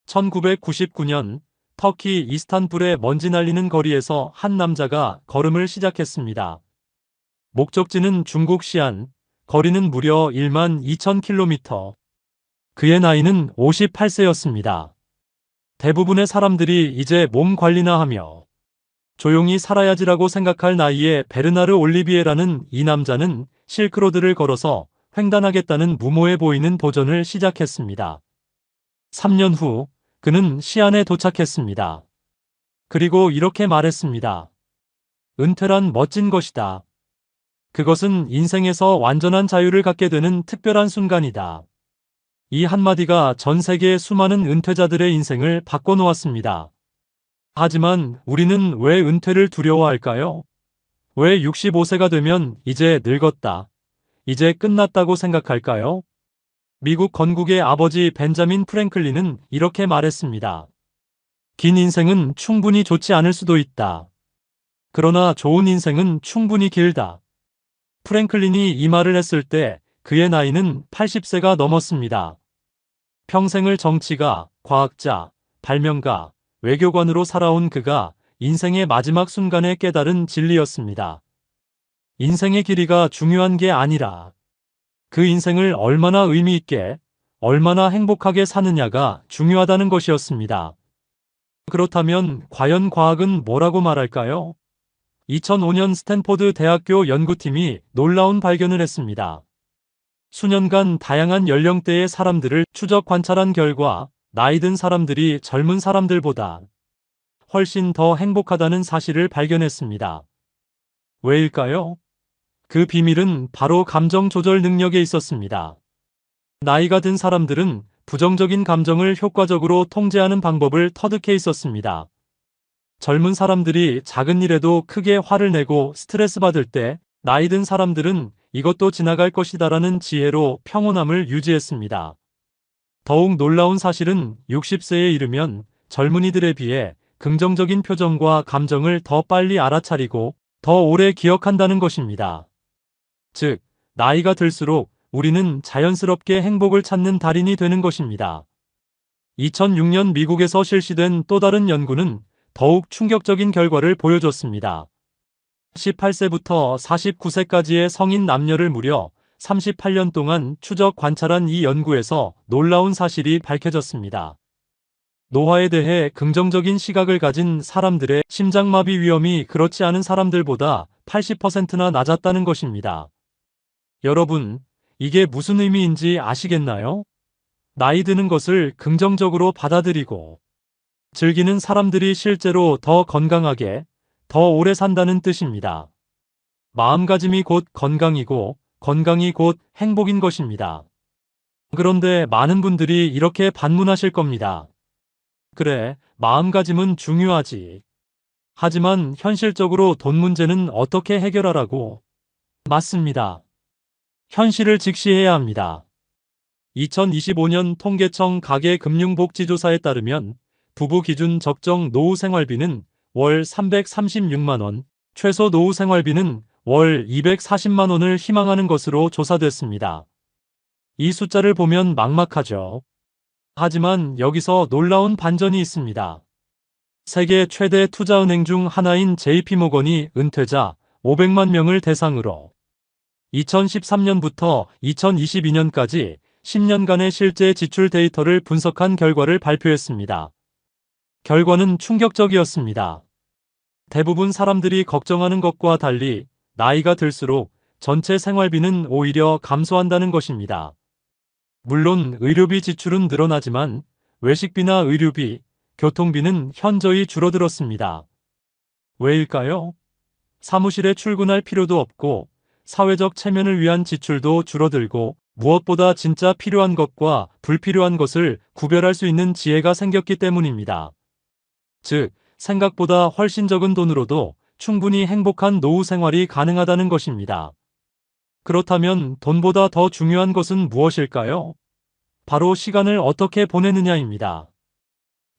1999년 터키 이스탄불의 먼지 날리는 거리에서 한 남자가 걸음을 시작했습니다. 목적지는 중국 시안, 거리는 무려 12,000km. 그의 나이는 58세였습니다. 대부분의 사람들이 이제 몸 관리나 하며 조용히 살아야지라고 생각할 나이에 베르나르 올리비에라는 이 남자는 실크로드를 걸어서 횡단하겠다는 무모해 보이는 도전을 시작했습니다. 3년 후 그는 시안에 도착했습니다. 그리고 이렇게 말했습니다. 은퇴란 멋진 것이다. 그것은 인생에서 완전한 자유를 갖게 되는 특별한 순간이다. 이 한마디가 전 세계의 수많은 은퇴자들의 인생을 바꿔놓았습니다. 하지만 우리는 왜 은퇴를 두려워할까요? 왜 65세가 되면 이제 늙었다, 이제 끝났다고 생각할까요? 미국 건국의 아버지 벤자민 프랭클린은 이렇게 말했습니다. 긴 인생은 충분히 좋지 않을 수도 있다. 그러나 좋은 인생은 충분히 길다. 프랭클린이 이 말을 했을 때 그의 나이는 80세가 넘었습니다. 평생을 정치가, 과학자, 발명가, 외교관으로 살아온 그가 인생의 마지막 순간에 깨달은 진리였습니다. 인생의 길이가 중요한 게 아니라 그 인생을 얼마나 의미 있게, 얼마나 행복하게 사느냐가 중요하다는 것이었습니다. 그렇다면 과연 과학은 뭐라고 말할까요? 2005년 스탠포드 대학교 연구팀이 놀라운 발견을 했습니다. 수년간 다양한 연령대의 사람들을 추적 관찰한 결과 나이 든 사람들이 젊은 사람들보다 훨씬 더 행복하다는 사실을 발견했습니다. 왜일까요? 그 비밀은 바로 감정 조절 능력에 있었습니다. 나이가 든 사람들은 부정적인 감정을 효과적으로 통제하는 방법을 터득해 있었습니다. 젊은 사람들이 작은 일에도 크게 화를 내고 스트레스 받을 때 나이 든 사람들은 이것도 지나갈 것이다라는 지혜로 평온함을 유지했습니다. 더욱 놀라운 사실은 60세에 이르면 젊은이들에 비해 긍정적인 표정과 감정을 더 빨리 알아차리고 더 오래 기억한다는 것입니다. 즉, 나이가 들수록 우리는 자연스럽게 행복을 찾는 달인이 되는 것입니다. 2006년 미국에서 실시된 또 다른 연구는 더욱 충격적인 결과를 보여줬습니다. 18세부터 49세까지의 성인 남녀를 무려 38년 동안 추적 관찰한 이 연구에서 놀라운 사실이 밝혀졌습니다. 노화에 대해 긍정적인 시각을 가진 사람들의 심장마비 위험이 그렇지 않은 사람들보다 80%나 낮았다는 것입니다. 여러분, 이게 무슨 의미인지 아시겠나요? 나이 드는 것을 긍정적으로 받아들이고 즐기는 사람들이 실제로 더 건강하게, 더 오래 산다는 뜻입니다. 마음가짐이 곧 건강이고 건강이 곧 행복인 것입니다. 그런데 많은 분들이 이렇게 반문하실 겁니다. 그래, 마음가짐은 중요하지. 하지만 현실적으로 돈 문제는 어떻게 해결하라고? 맞습니다. 현실을 직시해야 합니다. 2025년 통계청 가계금융복지조사에 따르면 부부 기준 적정 노후 생활비는 월 336만 원, 최소 노후 생활비는 월 240만 원을 희망하는 것으로 조사됐습니다. 이 숫자를 보면 막막하죠. 하지만 여기서 놀라운 반전이 있습니다. 세계 최대 투자은행 중 하나인 JP모건이 은퇴자 500만 명을 대상으로 2013년부터 2022년까지 10년간의 실제 지출 데이터를 분석한 결과를 발표했습니다. 결과는 충격적이었습니다. 대부분 사람들이 걱정하는 것과 달리 나이가 들수록 전체 생활비는 오히려 감소한다는 것입니다. 물론 의료비 지출은 늘어나지만 외식비나 의료비, 교통비는 현저히 줄어들었습니다. 왜일까요? 사무실에 출근할 필요도 없고 사회적 체면을 위한 지출도 줄어들고 무엇보다 진짜 필요한 것과 불필요한 것을 구별할 수 있는 지혜가 생겼기 때문입니다. 즉, 생각보다 훨씬 적은 돈으로도 충분히 행복한 노후 생활이 가능하다는 것입니다. 그렇다면 돈보다 더 중요한 것은 무엇일까요? 바로 시간을 어떻게 보내느냐입니다.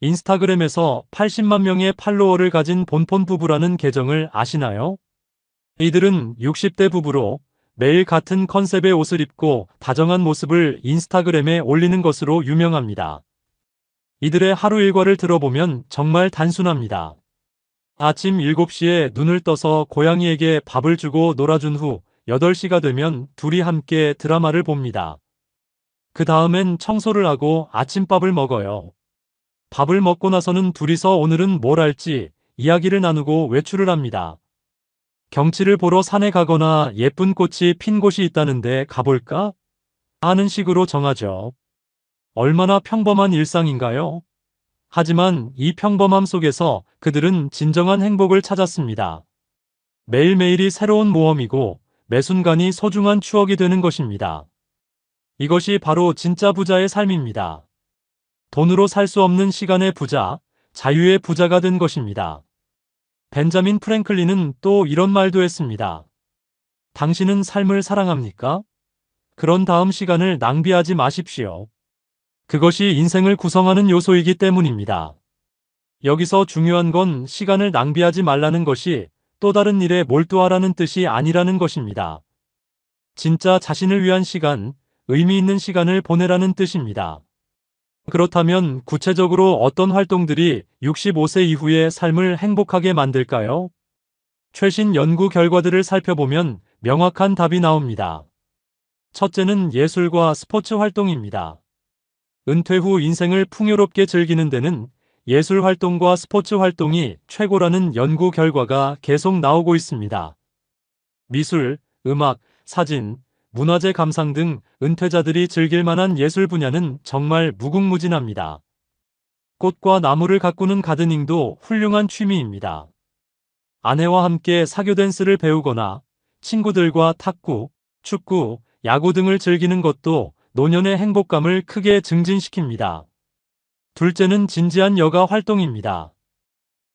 인스타그램에서 80만 명의 팔로워를 가진 본폰 부부라는 계정을 아시나요? 이들은 60대 부부로 매일 같은 컨셉의 옷을 입고 다정한 모습을 인스타그램에 올리는 것으로 유명합니다. 이들의 하루 일과를 들어보면 정말 단순합니다. 아침 7시에 눈을 떠서 고양이에게 밥을 주고 놀아준 후 8시가 되면 둘이 함께 드라마를 봅니다. 그 다음엔 청소를 하고 아침밥을 먹어요. 밥을 먹고 나서는 둘이서 오늘은 뭘 할지 이야기를 나누고 외출을 합니다. 경치를 보러 산에 가거나 예쁜 꽃이 핀 곳이 있다는데 가볼까? 하는 식으로 정하죠. 얼마나 평범한 일상인가요? 하지만 이 평범함 속에서 그들은 진정한 행복을 찾았습니다. 매일매일이 새로운 모험이고 매 순간이 소중한 추억이 되는 것입니다. 이것이 바로 진짜 부자의 삶입니다. 돈으로 살 수 없는 시간의 부자, 자유의 부자가 된 것입니다. 벤자민 프랭클린은 또 이런 말도 했습니다. 당신은 삶을 사랑합니까? 그런 다음 시간을 낭비하지 마십시오. 그것이 인생을 구성하는 요소이기 때문입니다. 여기서 중요한 건 시간을 낭비하지 말라는 것이 또 다른 일에 몰두하라는 뜻이 아니라는 것입니다. 진짜 자신을 위한 시간, 의미 있는 시간을 보내라는 뜻입니다. 그렇다면 구체적으로 어떤 활동들이 65세 이후의 삶을 행복하게 만들까요? 최신 연구 결과들을 살펴보면 명확한 답이 나옵니다. 첫째는 예술과 스포츠 활동입니다. 은퇴 후 인생을 풍요롭게 즐기는 데는 예술 활동과 스포츠 활동이 최고라는 연구 결과가 계속 나오고 있습니다. 미술, 음악, 사진, 문화재 감상 등 은퇴자들이 즐길 만한 예술 분야는 정말 무궁무진합니다. 꽃과 나무를 가꾸는 가드닝도 훌륭한 취미입니다. 아내와 함께 사교 댄스를 배우거나 친구들과 탁구, 축구, 야구 등을 즐기는 것도 노년의 행복감을 크게 증진시킵니다. 둘째는 진지한 여가 활동입니다.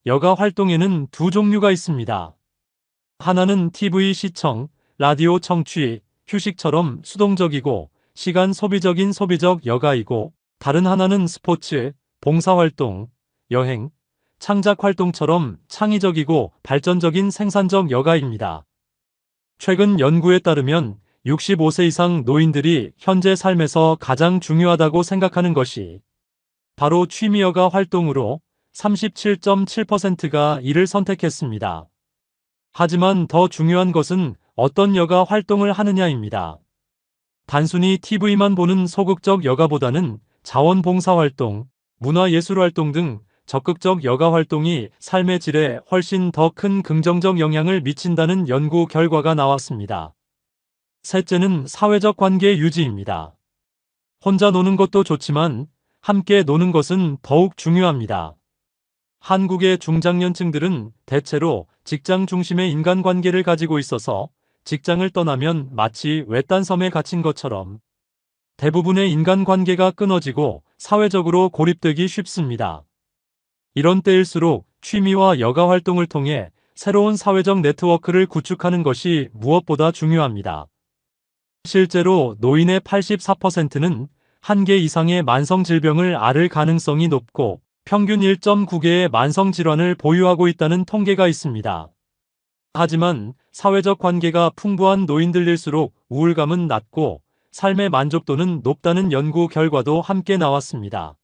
여가 활동에는 두 종류가 있습니다. 하나는 TV 시청, 라디오 청취, 휴식처럼 수동적이고 시간 소비적인 소비적 여가이고, 다른 하나는 스포츠, 봉사활동, 여행, 창작 활동처럼 창의적이고 발전적인 생산적 여가입니다. 최근 연구에 따르면 65세 이상 노인들이 현재 삶에서 가장 중요하다고 생각하는 것이 바로 취미 여가 활동으로 37.7%가 이를 선택했습니다. 하지만 더 중요한 것은 어떤 여가 활동을 하느냐입니다. 단순히 TV만 보는 소극적 여가보다는 자원봉사활동, 문화예술활동 등 적극적 여가 활동이 삶의 질에 훨씬 더 큰 긍정적 영향을 미친다는 연구 결과가 나왔습니다. 셋째는 사회적 관계 유지입니다. 혼자 노는 것도 좋지만 함께 노는 것은 더욱 중요합니다. 한국의 중장년층들은 대체로 직장 중심의 인간관계를 가지고 있어서 직장을 떠나면 마치 외딴 섬에 갇힌 것처럼 대부분의 인간관계가 끊어지고 사회적으로 고립되기 쉽습니다. 이런 때일수록 취미와 여가 활동을 통해 새로운 사회적 네트워크를 구축하는 것이 무엇보다 중요합니다. 실제로 노인의 84%는 1개 이상의 만성 질병을 앓을 가능성이 높고 평균 1.9개의 만성 질환을 보유하고 있다는 통계가 있습니다. 하지만 사회적 관계가 풍부한 노인들일수록 우울감은 낮고 삶의 만족도는 높다는 연구 결과도 함께 나왔습니다.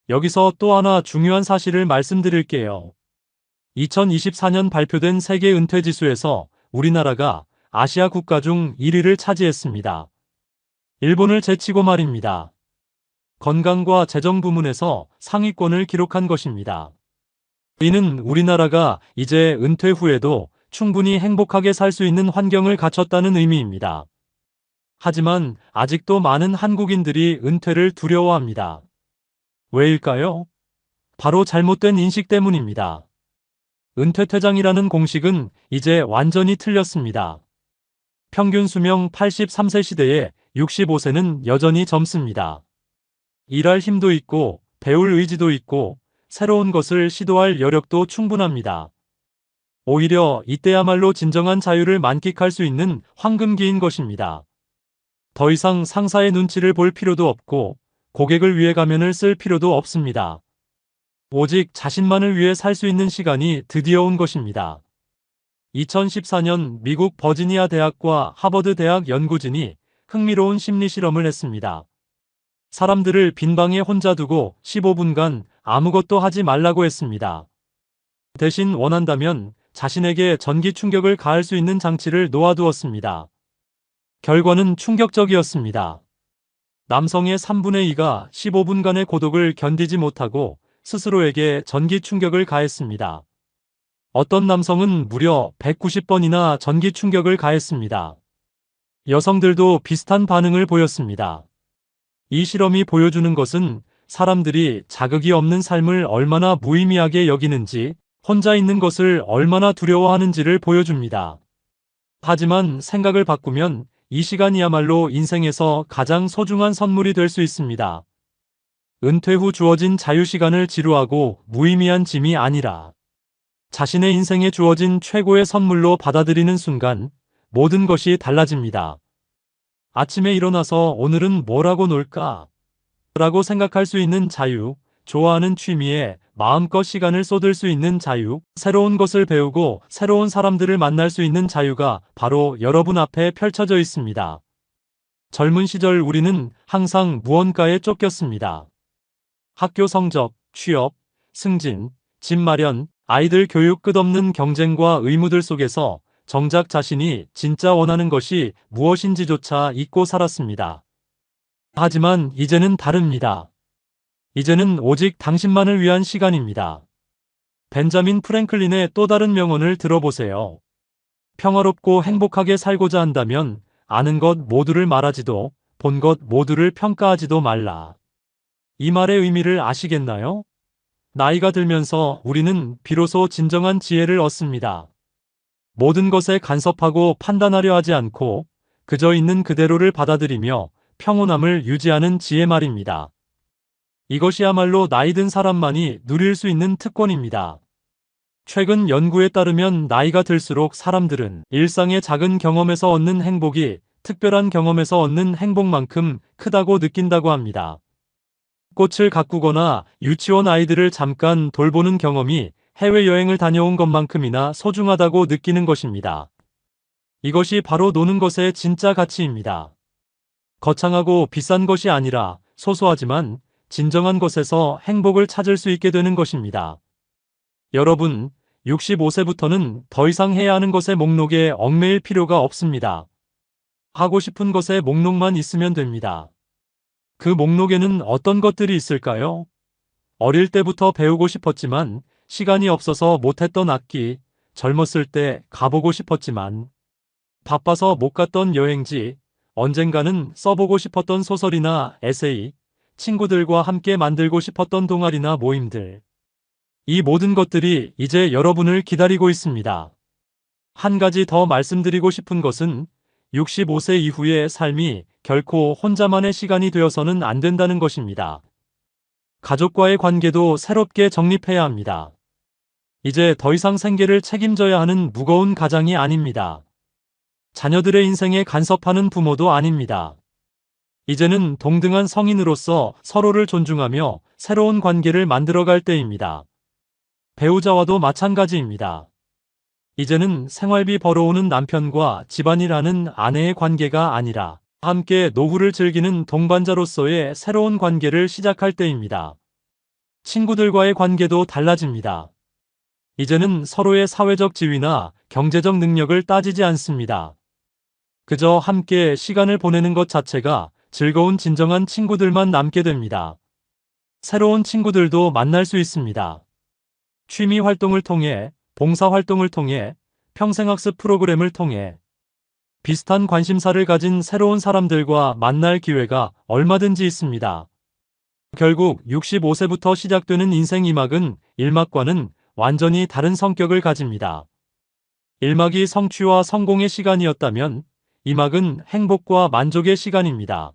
여기서 또 하나 중요한 사실을 말씀드릴게요. 2024년 발표된 세계 은퇴 지수에서 우리나라가 아시아 국가 중 1위를 차지했습니다. 일본을 제치고 말입니다. 건강과 재정 부문에서 상위권을 기록한 것입니다. 이는 우리나라가 이제 은퇴 후에도 충분히 행복하게 살 수 있는 환경을 갖췄다는 의미입니다. 하지만 아직도 많은 한국인들이 은퇴를 두려워합니다. 왜일까요? 바로 잘못된 인식 때문입니다. 은퇴퇴장이라는 공식은 이제 완전히 틀렸습니다. 평균 수명 83세 시대에 65세는 여전히 젊습니다. 일할 힘도 있고 배울 의지도 있고 새로운 것을 시도할 여력도 충분합니다. 오히려 이때야말로 진정한 자유를 만끽할 수 있는 황금기인 것입니다. 더 이상 상사의 눈치를 볼 필요도 없고 고객을 위해 가면을 쓸 필요도 없습니다. 오직 자신만을 위해 살 수 있는 시간이 드디어 온 것입니다. 2014년 미국 버지니아 대학과 하버드 대학 연구진이 흥미로운 심리 실험을 했습니다. 사람들을 빈 방에 혼자 두고 15분간 아무것도 하지 말라고 했습니다. 대신 원한다면 자신에게 전기 충격을 가할 수 있는 장치를 놓아두었습니다. 결과는 충격적이었습니다. 남성의 3분의 2가 15분간의 고독을 견디지 못하고 스스로에게 전기 충격을 가했습니다. 어떤 남성은 무려 190번이나 전기 충격을 가했습니다. 여성들도 비슷한 반응을 보였습니다. 이 실험이 보여주는 것은 사람들이 자극이 없는 삶을 얼마나 무의미하게 여기는지, 혼자 있는 것을 얼마나 두려워하는지를 보여줍니다. 하지만 생각을 바꾸면 이 시간이야말로 인생에서 가장 소중한 선물이 될 수 있습니다. 은퇴 후 주어진 자유시간을 지루하고 무의미한 짐이 아니라 자신의 인생에 주어진 최고의 선물로 받아들이는 순간 모든 것이 달라집니다. 아침에 일어나서 오늘은 뭘 하고 놀까? 라고 생각할 수 있는 자유, 좋아하는 취미에 마음껏 시간을 쏟을 수 있는 자유, 새로운 것을 배우고 새로운 사람들을 만날 수 있는 자유가 바로 여러분 앞에 펼쳐져 있습니다. 젊은 시절 우리는 항상 무언가에 쫓겼습니다. 학교 성적, 취업, 승진, 집 마련, 아이들 교육 끝없는 경쟁과 의무들 속에서 정작 자신이 진짜 원하는 것이 무엇인지조차 잊고 살았습니다. 하지만 이제는 다릅니다. 이제는 오직 당신만을 위한 시간입니다. 벤자민 프랭클린의 또 다른 명언을 들어보세요. 평화롭고 행복하게 살고자 한다면 아는 것 모두를 말하지도 본 것 모두를 평가하지도 말라. 이 말의 의미를 아시겠나요? 나이가 들면서 우리는 비로소 진정한 지혜를 얻습니다. 모든 것에 간섭하고 판단하려 하지 않고 그저 있는 그대로를 받아들이며 평온함을 유지하는 지혜 말입니다. 이것이야말로 나이 든 사람만이 누릴 수 있는 특권입니다. 최근 연구에 따르면 나이가 들수록 사람들은 일상의 작은 경험에서 얻는 행복이 특별한 경험에서 얻는 행복만큼 크다고 느낀다고 합니다. 꽃을 가꾸거나 유치원 아이들을 잠깐 돌보는 경험이 해외여행을 다녀온 것만큼이나 소중하다고 느끼는 것입니다. 이것이 바로 노는 것의 진짜 가치입니다. 거창하고 비싼 것이 아니라 소소하지만 진정한 것에서 행복을 찾을 수 있게 되는 것입니다. 여러분, 65세부터는 더 이상 해야 하는 것의 목록에 얽매일 필요가 없습니다. 하고 싶은 것의 목록만 있으면 됩니다. 그 목록에는 어떤 것들이 있을까요? 어릴 때부터 배우고 싶었지만 시간이 없어서 못했던 악기, 젊었을 때 가보고 싶었지만 바빠서 못 갔던 여행지, 언젠가는 써보고 싶었던 소설이나 에세이, 친구들과 함께 만들고 싶었던 동아리나 모임들. 이 모든 것들이 이제 여러분을 기다리고 있습니다. 한 가지 더 말씀드리고 싶은 것은 65세 이후의 삶이 결코 혼자만의 시간이 되어서는 안 된다는 것입니다. 가족과의 관계도 새롭게 정립해야 합니다. 이제 더 이상 생계를 책임져야 하는 무거운 가장이 아닙니다. 자녀들의 인생에 간섭하는 부모도 아닙니다. 이제는 동등한 성인으로서 서로를 존중하며 새로운 관계를 만들어갈 때입니다. 배우자와도 마찬가지입니다. 이제는 생활비 벌어오는 남편과 집안일하는 아내의 관계가 아니라 함께 노후를 즐기는 동반자로서의 새로운 관계를 시작할 때입니다. 친구들과의 관계도 달라집니다. 이제는 서로의 사회적 지위나 경제적 능력을 따지지 않습니다. 그저 함께 시간을 보내는 것 자체가 즐거운 진정한 친구들만 남게 됩니다. 새로운 친구들도 만날 수 있습니다. 취미 활동을 통해, 봉사 활동을 통해, 평생학습 프로그램을 통해 비슷한 관심사를 가진 새로운 사람들과 만날 기회가 얼마든지 있습니다. 결국 65세부터 시작되는 인생 2막은 1막과는 완전히 다른 성격을 가집니다. 1막이 성취와 성공의 시간이었다면 2막은 행복과 만족의 시간입니다.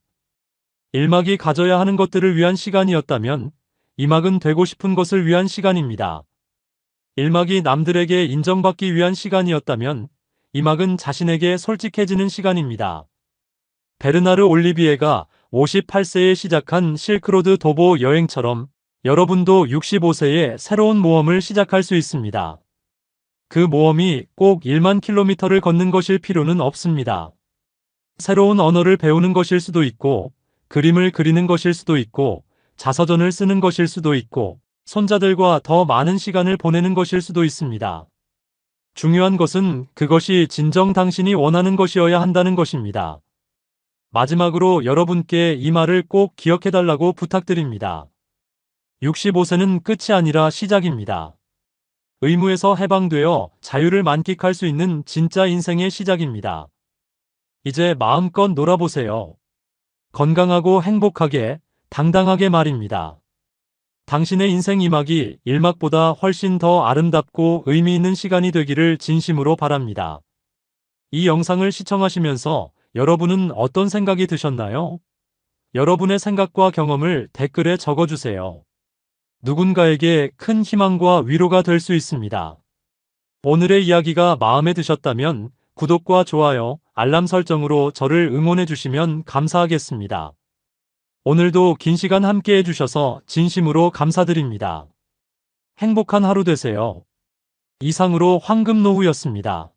1막이 가져야 하는 것들을 위한 시간이었다면 2막은 되고 싶은 것을 위한 시간입니다. 1막이 남들에게 인정받기 위한 시간이었다면 2막은 자신에게 솔직해지는 시간입니다. 베르나르 올리비에가 58세에 시작한 실크로드 도보 여행처럼 여러분도 65세에 새로운 모험을 시작할 수 있습니다. 그 모험이 꼭 1만 킬로미터를 걷는 것일 필요는 없습니다. 새로운 언어를 배우는 것일 수도 있고, 그림을 그리는 것일 수도 있고, 자서전을 쓰는 것일 수도 있고, 손자들과 더 많은 시간을 보내는 것일 수도 있습니다. 중요한 것은 그것이 진정 당신이 원하는 것이어야 한다는 것입니다. 마지막으로 여러분께 이 말을 꼭 기억해달라고 부탁드립니다. 65세는 끝이 아니라 시작입니다. 의무에서 해방되어 자유를 만끽할 수 있는 진짜 인생의 시작입니다. 이제 마음껏 놀아보세요. 건강하고 행복하게, 당당하게 말입니다. 당신의 인생 2막이 1막보다 훨씬 더 아름답고 의미 있는 시간이 되기를 진심으로 바랍니다. 이 영상을 시청하시면서 여러분은 어떤 생각이 드셨나요? 여러분의 생각과 경험을 댓글에 적어주세요. 누군가에게 큰 희망과 위로가 될 수 있습니다. 오늘의 이야기가 마음에 드셨다면 구독과 좋아요, 알람 설정으로 저를 응원해 주시면 감사하겠습니다. 오늘도 긴 시간 함께 해주셔서 진심으로 감사드립니다. 행복한 하루 되세요. 이상으로 황금노후였습니다.